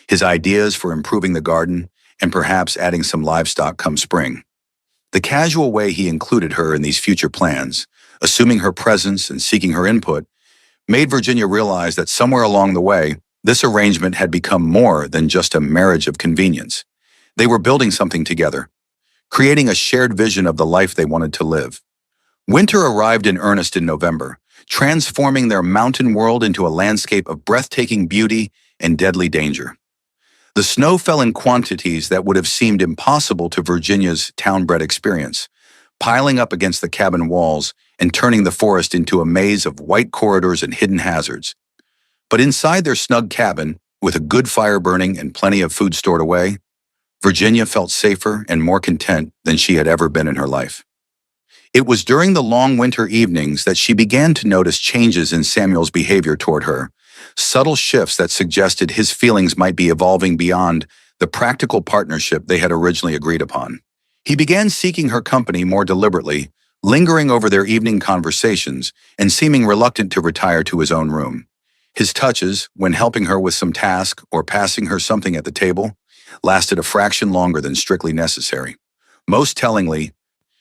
his ideas for improving the garden, and perhaps adding some livestock come spring. The casual way he included her in these future plans, assuming her presence and seeking her input, made Virginia realize that somewhere along the way, this arrangement had become more than just a marriage of convenience. They were building something together, creating a shared vision of the life they wanted to live. Winter arrived in earnest in November, transforming their mountain world into a landscape of breathtaking beauty and deadly danger. The snow fell in quantities that would have seemed impossible to Virginia's town-bred experience, piling up against the cabin walls and turning the forest into a maze of white corridors and hidden hazards. But inside their snug cabin, with a good fire burning and plenty of food stored away, Virginia felt safer and more content than she had ever been in her life. It was during the long winter evenings that she began to notice changes in Samuel's behavior toward her, subtle shifts that suggested his feelings might be evolving beyond the practical partnership they had originally agreed upon. He began seeking her company more deliberately, lingering over their evening conversations and seeming reluctant to retire to his own room. His touches, when helping her with some task or passing her something at the table, lasted a fraction longer than strictly necessary. Most tellingly,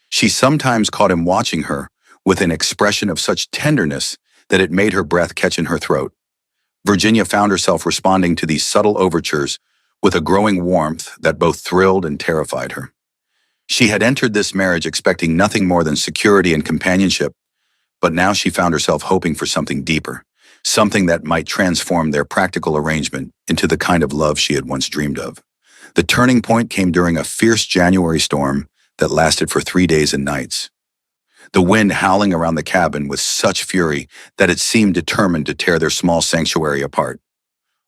she sometimes caught him watching her with an expression of such tenderness that it made her breath catch in her throat. Virginia found herself responding to these subtle overtures with a growing warmth that both thrilled and terrified her. She had entered this marriage expecting nothing more than security and companionship, but now she found herself hoping for something deeper, something that might transform their practical arrangement into the kind of love she had once dreamed of. The turning point came during a fierce January storm that lasted for 3 days and nights. The wind howling around the cabin with such fury that it seemed determined to tear their small sanctuary apart.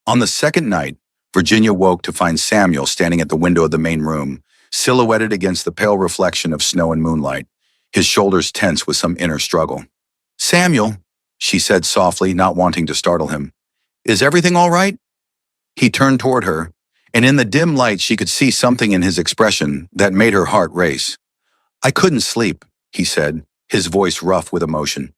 On the second night, Virginia woke to find Samuel standing at the window of the main room, silhouetted against the pale reflection of snow and moonlight, his shoulders tense with some inner struggle. "Samuel," she said softly, not wanting to startle him, "is everything all right?" He turned toward her, and in the dim light she could see something in his expression that made her heart race. "I couldn't sleep," he said, his voice rough with emotion.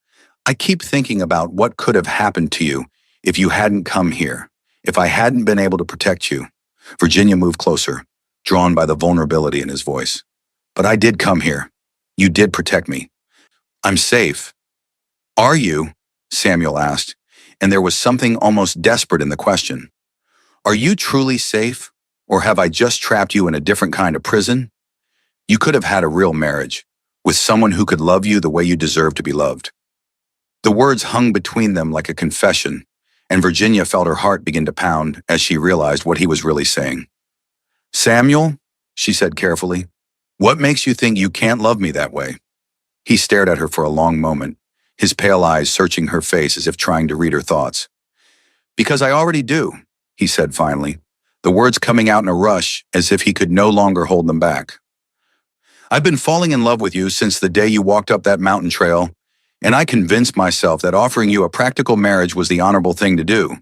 "I keep thinking about what could have happened to you if you hadn't come here, if I hadn't been able to protect you." Virginia moved closer, drawn by the vulnerability in his voice. "But I did come here. You did protect me. I'm safe. Are you? Samuel asked, and there was something almost desperate in the question. Are you truly safe, or have I just trapped you in a different kind of prison? You could have had a real marriage, with someone who could love you the way you deserve to be loved. The words hung between them like a confession, and Virginia felt her heart begin to pound as she realized what he was really saying. Samuel, she said carefully, what makes you think you can't love me that way? He stared at her for a long moment, his pale eyes searching her face as if trying to read her thoughts. Because I already do, he said finally, the words coming out in a rush as if he could no longer hold them back. I've been falling in love with you since the day you walked up that mountain trail, and I convinced myself that offering you a practical marriage was the honorable thing to do.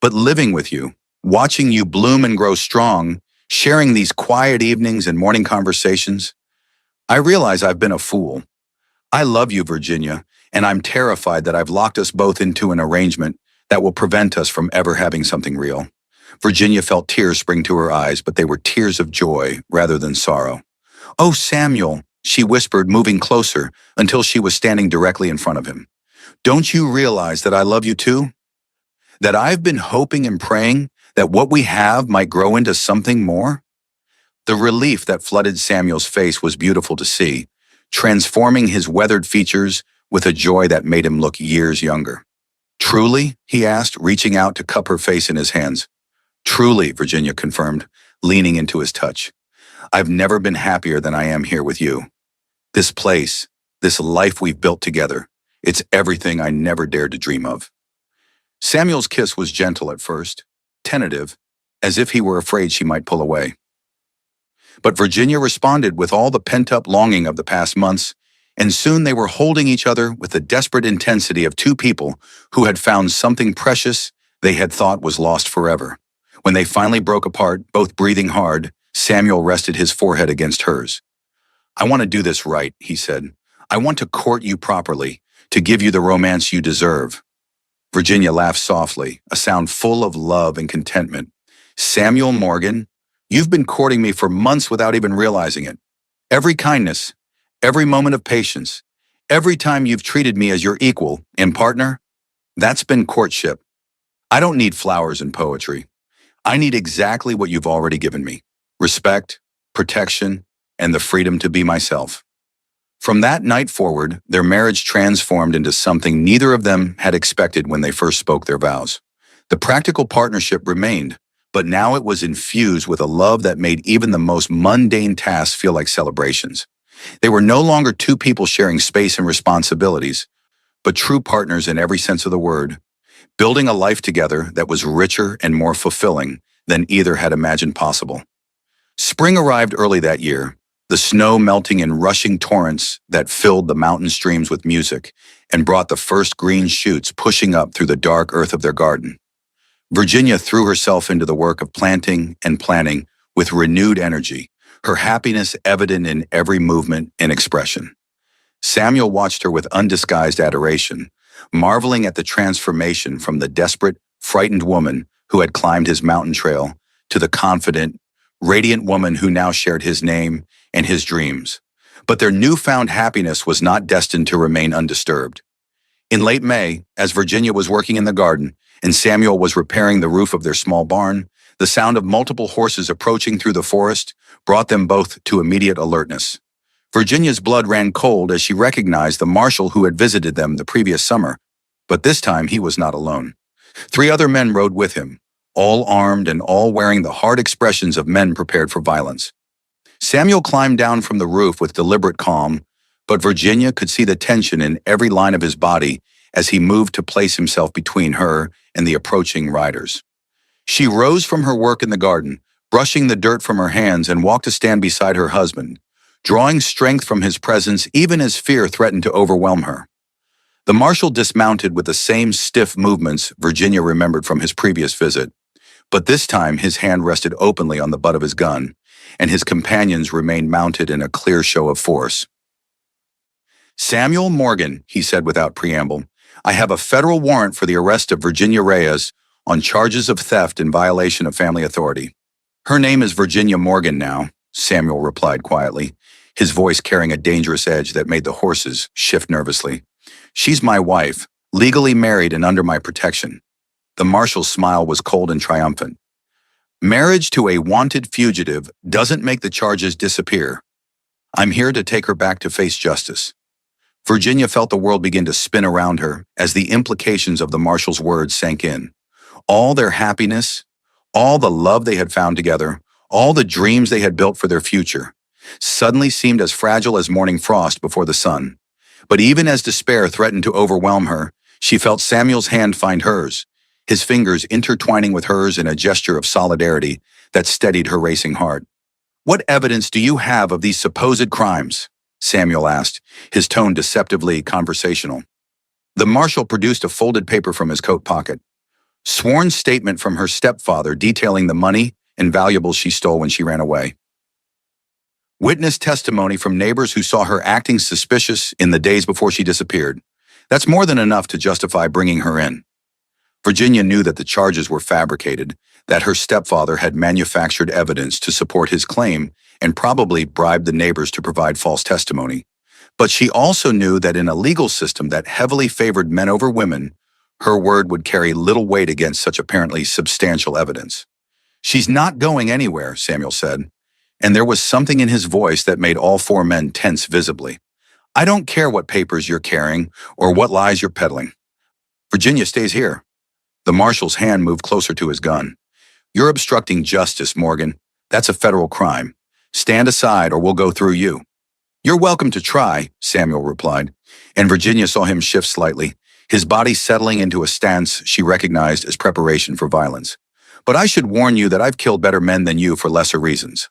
But living with you, watching you bloom and grow strong, sharing these quiet evenings and morning conversations, I realize I've been a fool. I love you, Virginia, and I'm terrified that I've locked us both into an arrangement that will prevent us from ever having something real. Virginia felt tears spring to her eyes, but they were tears of joy rather than sorrow. Oh, Samuel, she whispered, moving closer until she was standing directly in front of him. Don't you realize that I love you too? That I've been hoping and praying that what we have might grow into something more? The relief that flooded Samuel's face was beautiful to see, transforming his weathered features with a joy that made him look years younger. Truly? He asked, reaching out to cup her face in his hands. Truly, Virginia confirmed, leaning into his touch. I've never been happier than I am here with you. This place, this life we've built together, it's everything I never dared to dream of. Samuel's kiss was gentle at first, tentative, as if he were afraid she might pull away. But Virginia responded with all the pent-up longing of the past months, and soon they were holding each other with the desperate intensity of two people who had found something precious they had thought was lost forever. When they finally broke apart, both breathing hard, Samuel rested his forehead against hers. I want to do this right, he said. I want to court you properly, to give you the romance you deserve. Virginia laughed softly, a sound full of love and contentment. Samuel Morgan, you've been courting me for months without even realizing it. Every kindness, every moment of patience, every time you've treated me as your equal and partner, that's been courtship. I don't need flowers and poetry. I need exactly what you've already given me. Respect, protection, and the freedom to be myself. From that night forward, their marriage transformed into something neither of them had expected when they first spoke their vows. The practical partnership remained, but now it was infused with a love that made even the most mundane tasks feel like celebrations. They were no longer two people sharing space and responsibilities, but true partners in every sense of the word, building a life together that was richer and more fulfilling than either had imagined possible. Spring arrived early that year, the snow melting in rushing torrents that filled the mountain streams with music and brought the first green shoots pushing up through the dark earth of their garden. Virginia threw herself into the work of planting and planning with renewed energy, her happiness evident in every movement and expression. Samuel watched her with undisguised adoration, marveling at the transformation from the desperate, frightened woman who had climbed his mountain trail to the confident, radiant woman who now shared his name and his dreams. But their newfound happiness was not destined to remain undisturbed. In late May, as Virginia was working in the garden and Samuel was repairing the roof of their small barn, the sound of multiple horses approaching through the forest brought them both to immediate alertness. Virginia's blood ran cold as she recognized the marshal who had visited them the previous summer, but this time he was not alone. 3 other men rode with him, all armed and all wearing the hard expressions of men prepared for violence. Samuel climbed down from the roof with deliberate calm, but Virginia could see the tension in every line of his body as he moved to place himself between her and the approaching riders. She rose from her work in the garden, brushing the dirt from her hands, and walked to stand beside her husband, drawing strength from his presence even as fear threatened to overwhelm her. The marshal dismounted with the same stiff movements Virginia remembered from his previous visit, but this time his hand rested openly on the butt of his gun, and his companions remained mounted in a clear show of force. Samuel Morgan, he said without preamble, I have a federal warrant for the arrest of Virginia Reyes on charges of theft in violation of family authority. Her name is Virginia Morgan now, Samuel replied quietly, his voice carrying a dangerous edge that made the horses shift nervously. "She's my wife, legally married and under my protection." The marshal's smile was cold and triumphant. "Marriage to a wanted fugitive doesn't make the charges disappear. I'm here to take her back to face justice." Virginia felt the world begin to spin around her as the implications of the marshal's words sank in. All their happiness, all the love they had found together, all the dreams they had built for their future, suddenly seemed as fragile as morning frost before the sun. But even as despair threatened to overwhelm her, she felt Samuel's hand find hers, his fingers intertwining with hers in a gesture of solidarity that steadied her racing heart. "What evidence do you have of these supposed crimes?" Samuel asked, his tone deceptively conversational. The marshal produced a folded paper from his coat pocket. "Sworn statement from her stepfather detailing the money and valuables she stole when she ran away. Witness testimony from neighbors who saw her acting suspicious in the days before she disappeared. That's more than enough to justify bringing her in." Virginia knew that the charges were fabricated, that her stepfather had manufactured evidence to support his claim and probably bribed the neighbors to provide false testimony. But she also knew that in a legal system that heavily favored men over women, her word would carry little weight against such apparently substantial evidence. "She's not going anywhere," Samuel said, and there was something in his voice that made all four men tense visibly. "I don't care what papers you're carrying or what lies you're peddling. Virginia stays here." The marshal's hand moved closer to his gun. "You're obstructing justice, Morgan. That's a federal crime. Stand aside or we'll go through you." "You're welcome to try," Samuel replied, and Virginia saw him shift slightly, his body settling into a stance she recognized as preparation for violence. "But I should warn you that I've killed better men than you for lesser reasons."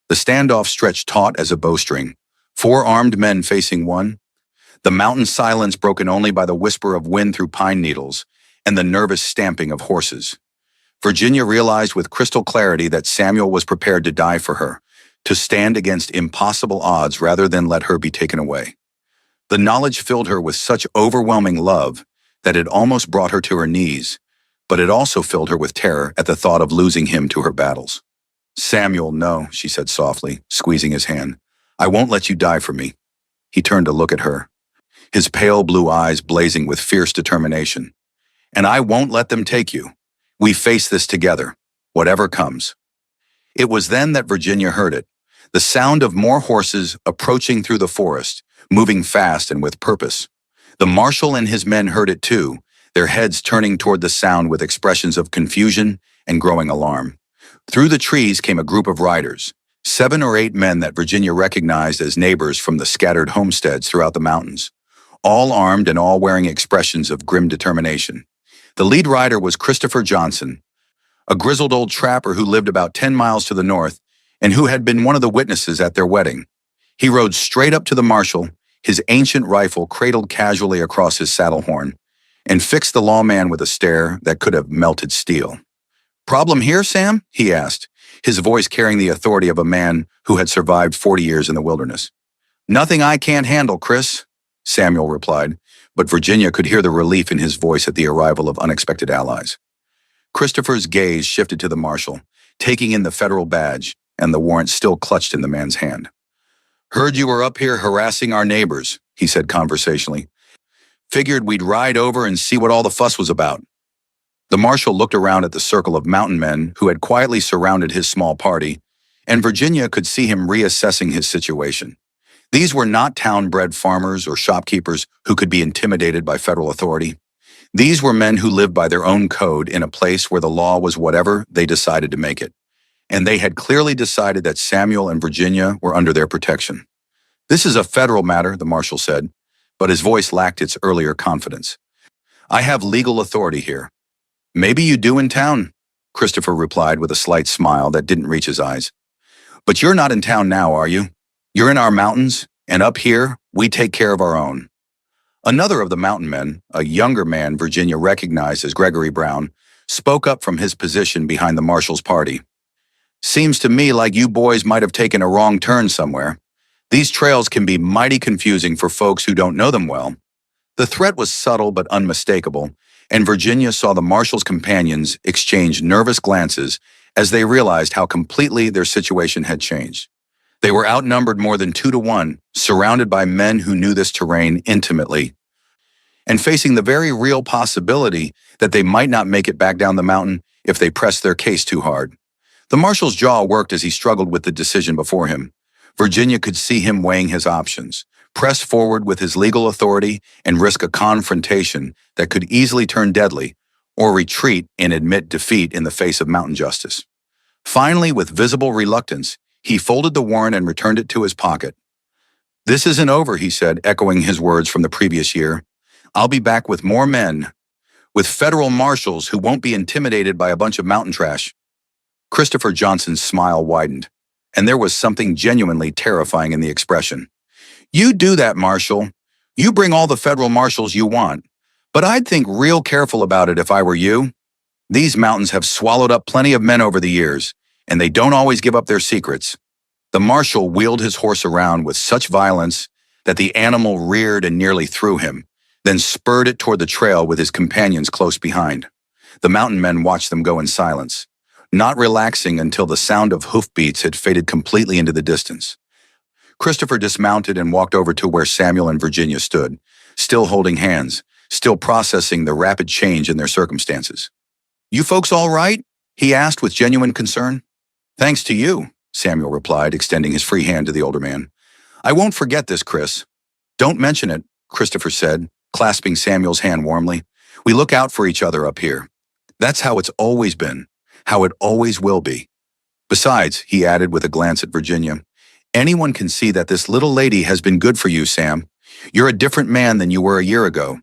The standoff stretched taut as a bowstring, four armed men facing one, the mountain silence broken only by the whisper of wind through pine needles and the nervous stamping of horses. Virginia realized with crystal clarity that Samuel was prepared to die for her, to stand against impossible odds rather than let her be taken away. The knowledge filled her with such overwhelming love that it almost brought her to her knees, but it also filled her with terror at the thought of losing him to her battles. "Samuel, no," she said softly, squeezing his hand. "I won't let you die for me." He turned to look at her, his pale blue eyes blazing with fierce determination. "And I won't let them take you. We face this together, whatever comes." It was then that Virginia heard it, the sound of more horses approaching through the forest, moving fast and with purpose. The marshal and his men heard it too, their heads turning toward the sound with expressions of confusion and growing alarm. Through the trees came a group of riders, 7 or 8 men that Virginia recognized as neighbors from the scattered homesteads throughout the mountains, all armed and all wearing expressions of grim determination. The lead rider was Christopher Johnson, a grizzled old trapper who lived about 10 miles to the north and who had been one of the witnesses at their wedding. He rode straight up to the marshal, his ancient rifle cradled casually across his saddle horn, and fixed the lawman with a stare that could have melted steel. "Problem here, Sam?" he asked, his voice carrying the authority of a man who had survived 40 years in the wilderness. "Nothing I can't handle, Chris," Samuel replied, but Virginia could hear the relief in his voice at the arrival of unexpected allies. Christopher's gaze shifted to the marshal, taking in the federal badge and the warrant still clutched in the man's hand. "Heard you were up here harassing our neighbors," he said conversationally. "Figured we'd ride over and see what all the fuss was about." The marshal looked around at the circle of mountain men who had quietly surrounded his small party, and Virginia could see him reassessing his situation. These were not town-bred farmers or shopkeepers who could be intimidated by federal authority. These were men who lived by their own code in a place where the law was whatever they decided to make it. And they had clearly decided that Samuel and Virginia were under their protection. "This is a federal matter," the marshal said, but his voice lacked its earlier confidence. "I have legal authority here." "Maybe you do in town," Christopher replied with a slight smile that didn't reach his eyes. "But you're not in town now, are you? You're in our mountains, and up here, we take care of our own." Another of the mountain men, a younger man Virginia recognized as Gregory Brown, spoke up from his position behind the marshal's party. "Seems to me like you boys might have taken a wrong turn somewhere. These trails can be mighty confusing for folks who don't know them well." The threat was subtle but unmistakable, and Virginia saw the marshal's companions exchange nervous glances as they realized how completely their situation had changed. They were outnumbered more than 2 to 1, surrounded by men who knew this terrain intimately, and facing the very real possibility that they might not make it back down the mountain if they pressed their case too hard. The marshal's jaw worked as he struggled with the decision before him. Virginia could see him weighing his options: press forward with his legal authority and risk a confrontation that could easily turn deadly, or retreat and admit defeat in the face of mountain justice. Finally, with visible reluctance, he folded the warrant and returned it to his pocket. "This isn't over," he said, echoing his words from the previous year. "I'll be back with more men, with federal marshals who won't be intimidated by a bunch of mountain trash." Christopher Johnson's smile widened, and there was something genuinely terrifying in the expression. "You do that, Marshal. You bring all the federal marshals you want, but I'd think real careful about it if I were you. These mountains have swallowed up plenty of men over the years, and they don't always give up their secrets." The marshal wheeled his horse around with such violence that the animal reared and nearly threw him, then spurred it toward the trail with his companions close behind. The mountain men watched them go in silence, not relaxing until the sound of hoofbeats had faded completely into the distance. Christopher dismounted and walked over to where Samuel and Virginia stood, still holding hands, still processing the rapid change in their circumstances. "You folks all right?" he asked with genuine concern. "Thanks to you," Samuel replied, extending his free hand to the older man. "I won't forget this, Chris." "Don't mention it," Christopher said, clasping Samuel's hand warmly. "We look out for each other up here. That's how it's always been, how it always will be. Besides," he added with a glance at Virginia, "anyone can see that this little lady has been good for you, Sam. You're a different man than you were a year ago,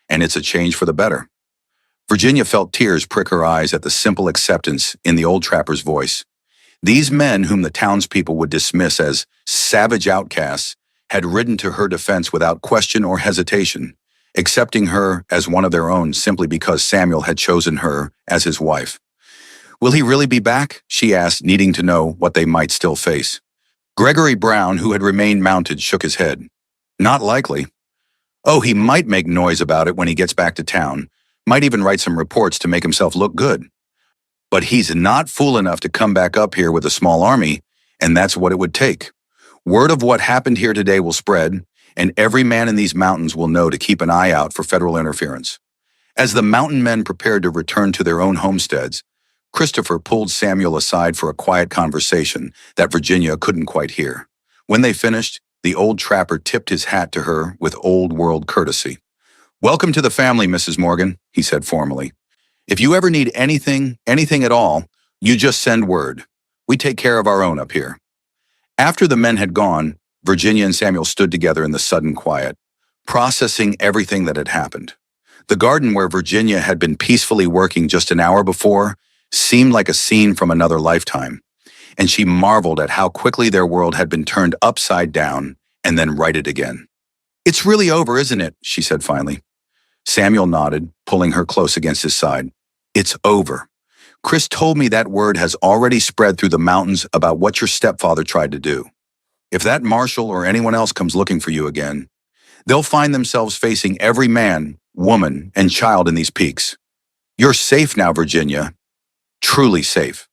and it's a change for the better." Virginia felt tears prick her eyes at the simple acceptance in the old trapper's voice. These men, whom the townspeople would dismiss as savage outcasts, had ridden to her defense without question or hesitation, accepting her as one of their own simply because Samuel had chosen her as his wife. "Will he really be back?" she asked, needing to know what they might still face. Gregory Brown, who had remained mounted, shook his head. "Not likely. Oh, he might make noise about it when he gets back to town, might even write some reports to make himself look good. But he's not fool enough to come back up here with a small army, and that's what it would take. Word of what happened here today will spread, and every man in these mountains will know to keep an eye out for federal interference." As the mountain men prepared to return to their own homesteads, Christopher pulled Samuel aside for a quiet conversation that Virginia couldn't quite hear. When they finished, the old trapper tipped his hat to her with old-world courtesy. "Welcome to the family, Mrs. Morgan," he said formally. "If you ever need anything at all, you just send word. We take care of our own up here." After the men had gone, Virginia and Samuel stood together in the sudden quiet, processing everything that had happened. The garden where Virginia had been peacefully working just an hour before seemed like a scene from another lifetime, and she marveled at how quickly their world had been turned upside down and then righted again. "It's really over, isn't it?" she said finally. Samuel nodded, pulling her close against his side. "It's over. Chris told me that word has already spread through the mountains about what your stepfather tried to do. If that marshal or anyone else comes looking for you again, they'll find themselves facing every man, woman, and child in these peaks. You're safe now, Virginia. Truly safe."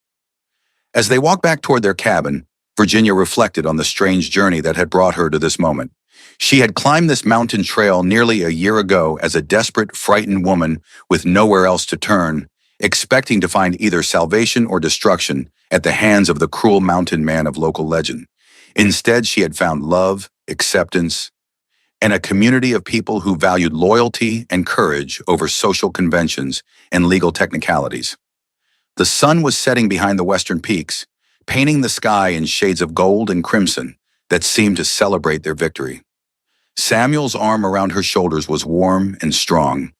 As they walked back toward their cabin, Virginia reflected on the strange journey that had brought her to this moment. She had climbed this mountain trail nearly a year ago as a desperate, frightened woman with nowhere else to turn, expecting to find either salvation or destruction at the hands of the cruel mountain man of local legend. Instead, she had found love, acceptance, and a community of people who valued loyalty and courage over social conventions and legal technicalities. The sun was setting behind the western peaks, painting the sky in shades of gold and crimson that seemed to celebrate their victory. Samuel's arm around her shoulders was warm and strong,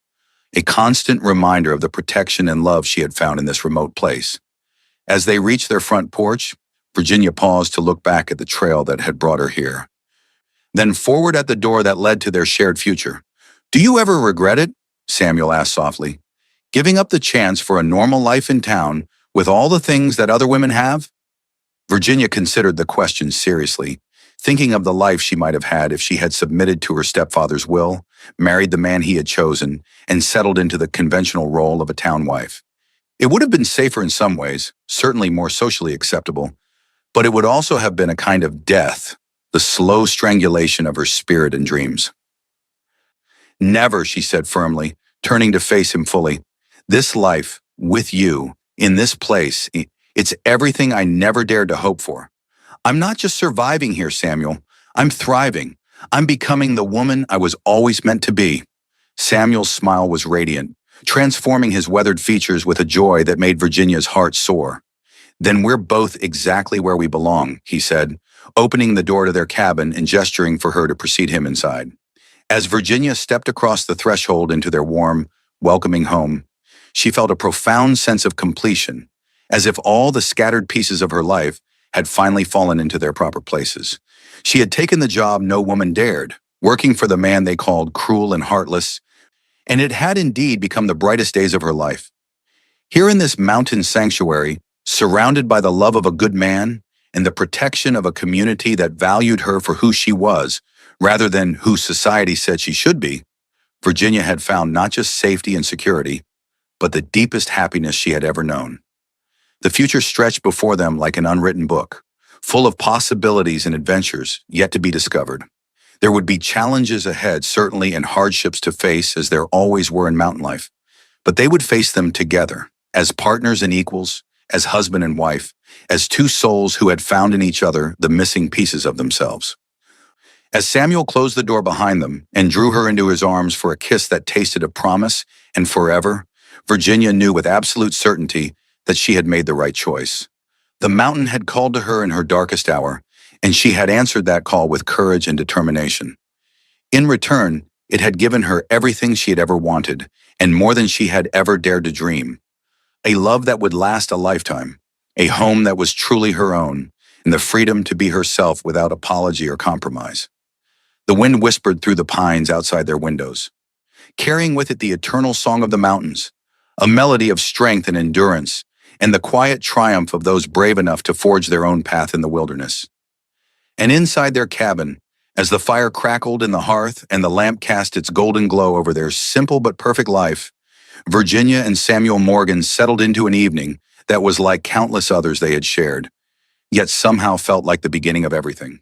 a constant reminder of the protection and love she had found in this remote place. As they reached their front porch, Virginia paused to look back at the trail that had brought her here, then forward at the door that led to their shared future. "Do you ever regret it?" Samuel asked softly. "Giving up the chance for a normal life in town with all the things that other women have?" Virginia considered the question seriously, thinking of the life she might have had if she had submitted to her stepfather's will, married the man he had chosen, and settled into the conventional role of a town wife. It would have been safer in some ways, certainly more socially acceptable, But it would also have been a kind of death, the slow strangulation of her spirit and dreams. Never, she said firmly, turning to face him fully. This life, with you, in this place, it's everything I never dared to hope for. I'm not just surviving here, Samuel. I'm thriving. I'm becoming the woman I was always meant to be. Samuel's smile was radiant, transforming his weathered features with a joy that made Virginia's heart soar. Then we're both exactly where we belong, he said, opening the door to their cabin and gesturing for her to precede him inside. As Virginia stepped across the threshold into their warm, welcoming home, she felt a profound sense of completion, as if all the scattered pieces of her life had finally fallen into their proper places. She had taken the job no woman dared, working for the man they called cruel and heartless, and it had indeed become the brightest days of her life. Here in this mountain sanctuary, surrounded by the love of a good man and the protection of a community that valued her for who she was, rather than who society said she should be, Virginia had found not just safety and security, but the deepest happiness she had ever known. The future stretched before them like an unwritten book, full of possibilities and adventures yet to be discovered. There would be challenges ahead, certainly, and hardships to face, as there always were in mountain life, but they would face them together, as partners and equals, as husband and wife, as two souls who had found in each other the missing pieces of themselves. As Samuel closed the door behind them and drew her into his arms for a kiss that tasted of promise and forever, Virginia knew with absolute certainty that she had made the right choice. The mountain had called to her in her darkest hour, and she had answered that call with courage and determination. In return, it had given her everything she had ever wanted, and more than she had ever dared to dream. A love that would last a lifetime, a home that was truly her own, and the freedom to be herself without apology or compromise. The wind whispered through the pines outside their windows, carrying with it the eternal song of the mountains, a melody of strength and endurance, and the quiet triumph of those brave enough to forge their own path in the wilderness. And inside their cabin, as the fire crackled in the hearth and the lamp cast its golden glow over their simple but perfect life, Virginia and Samuel Morgan settled into an evening that was like countless others they had shared, yet somehow felt like the beginning of everything.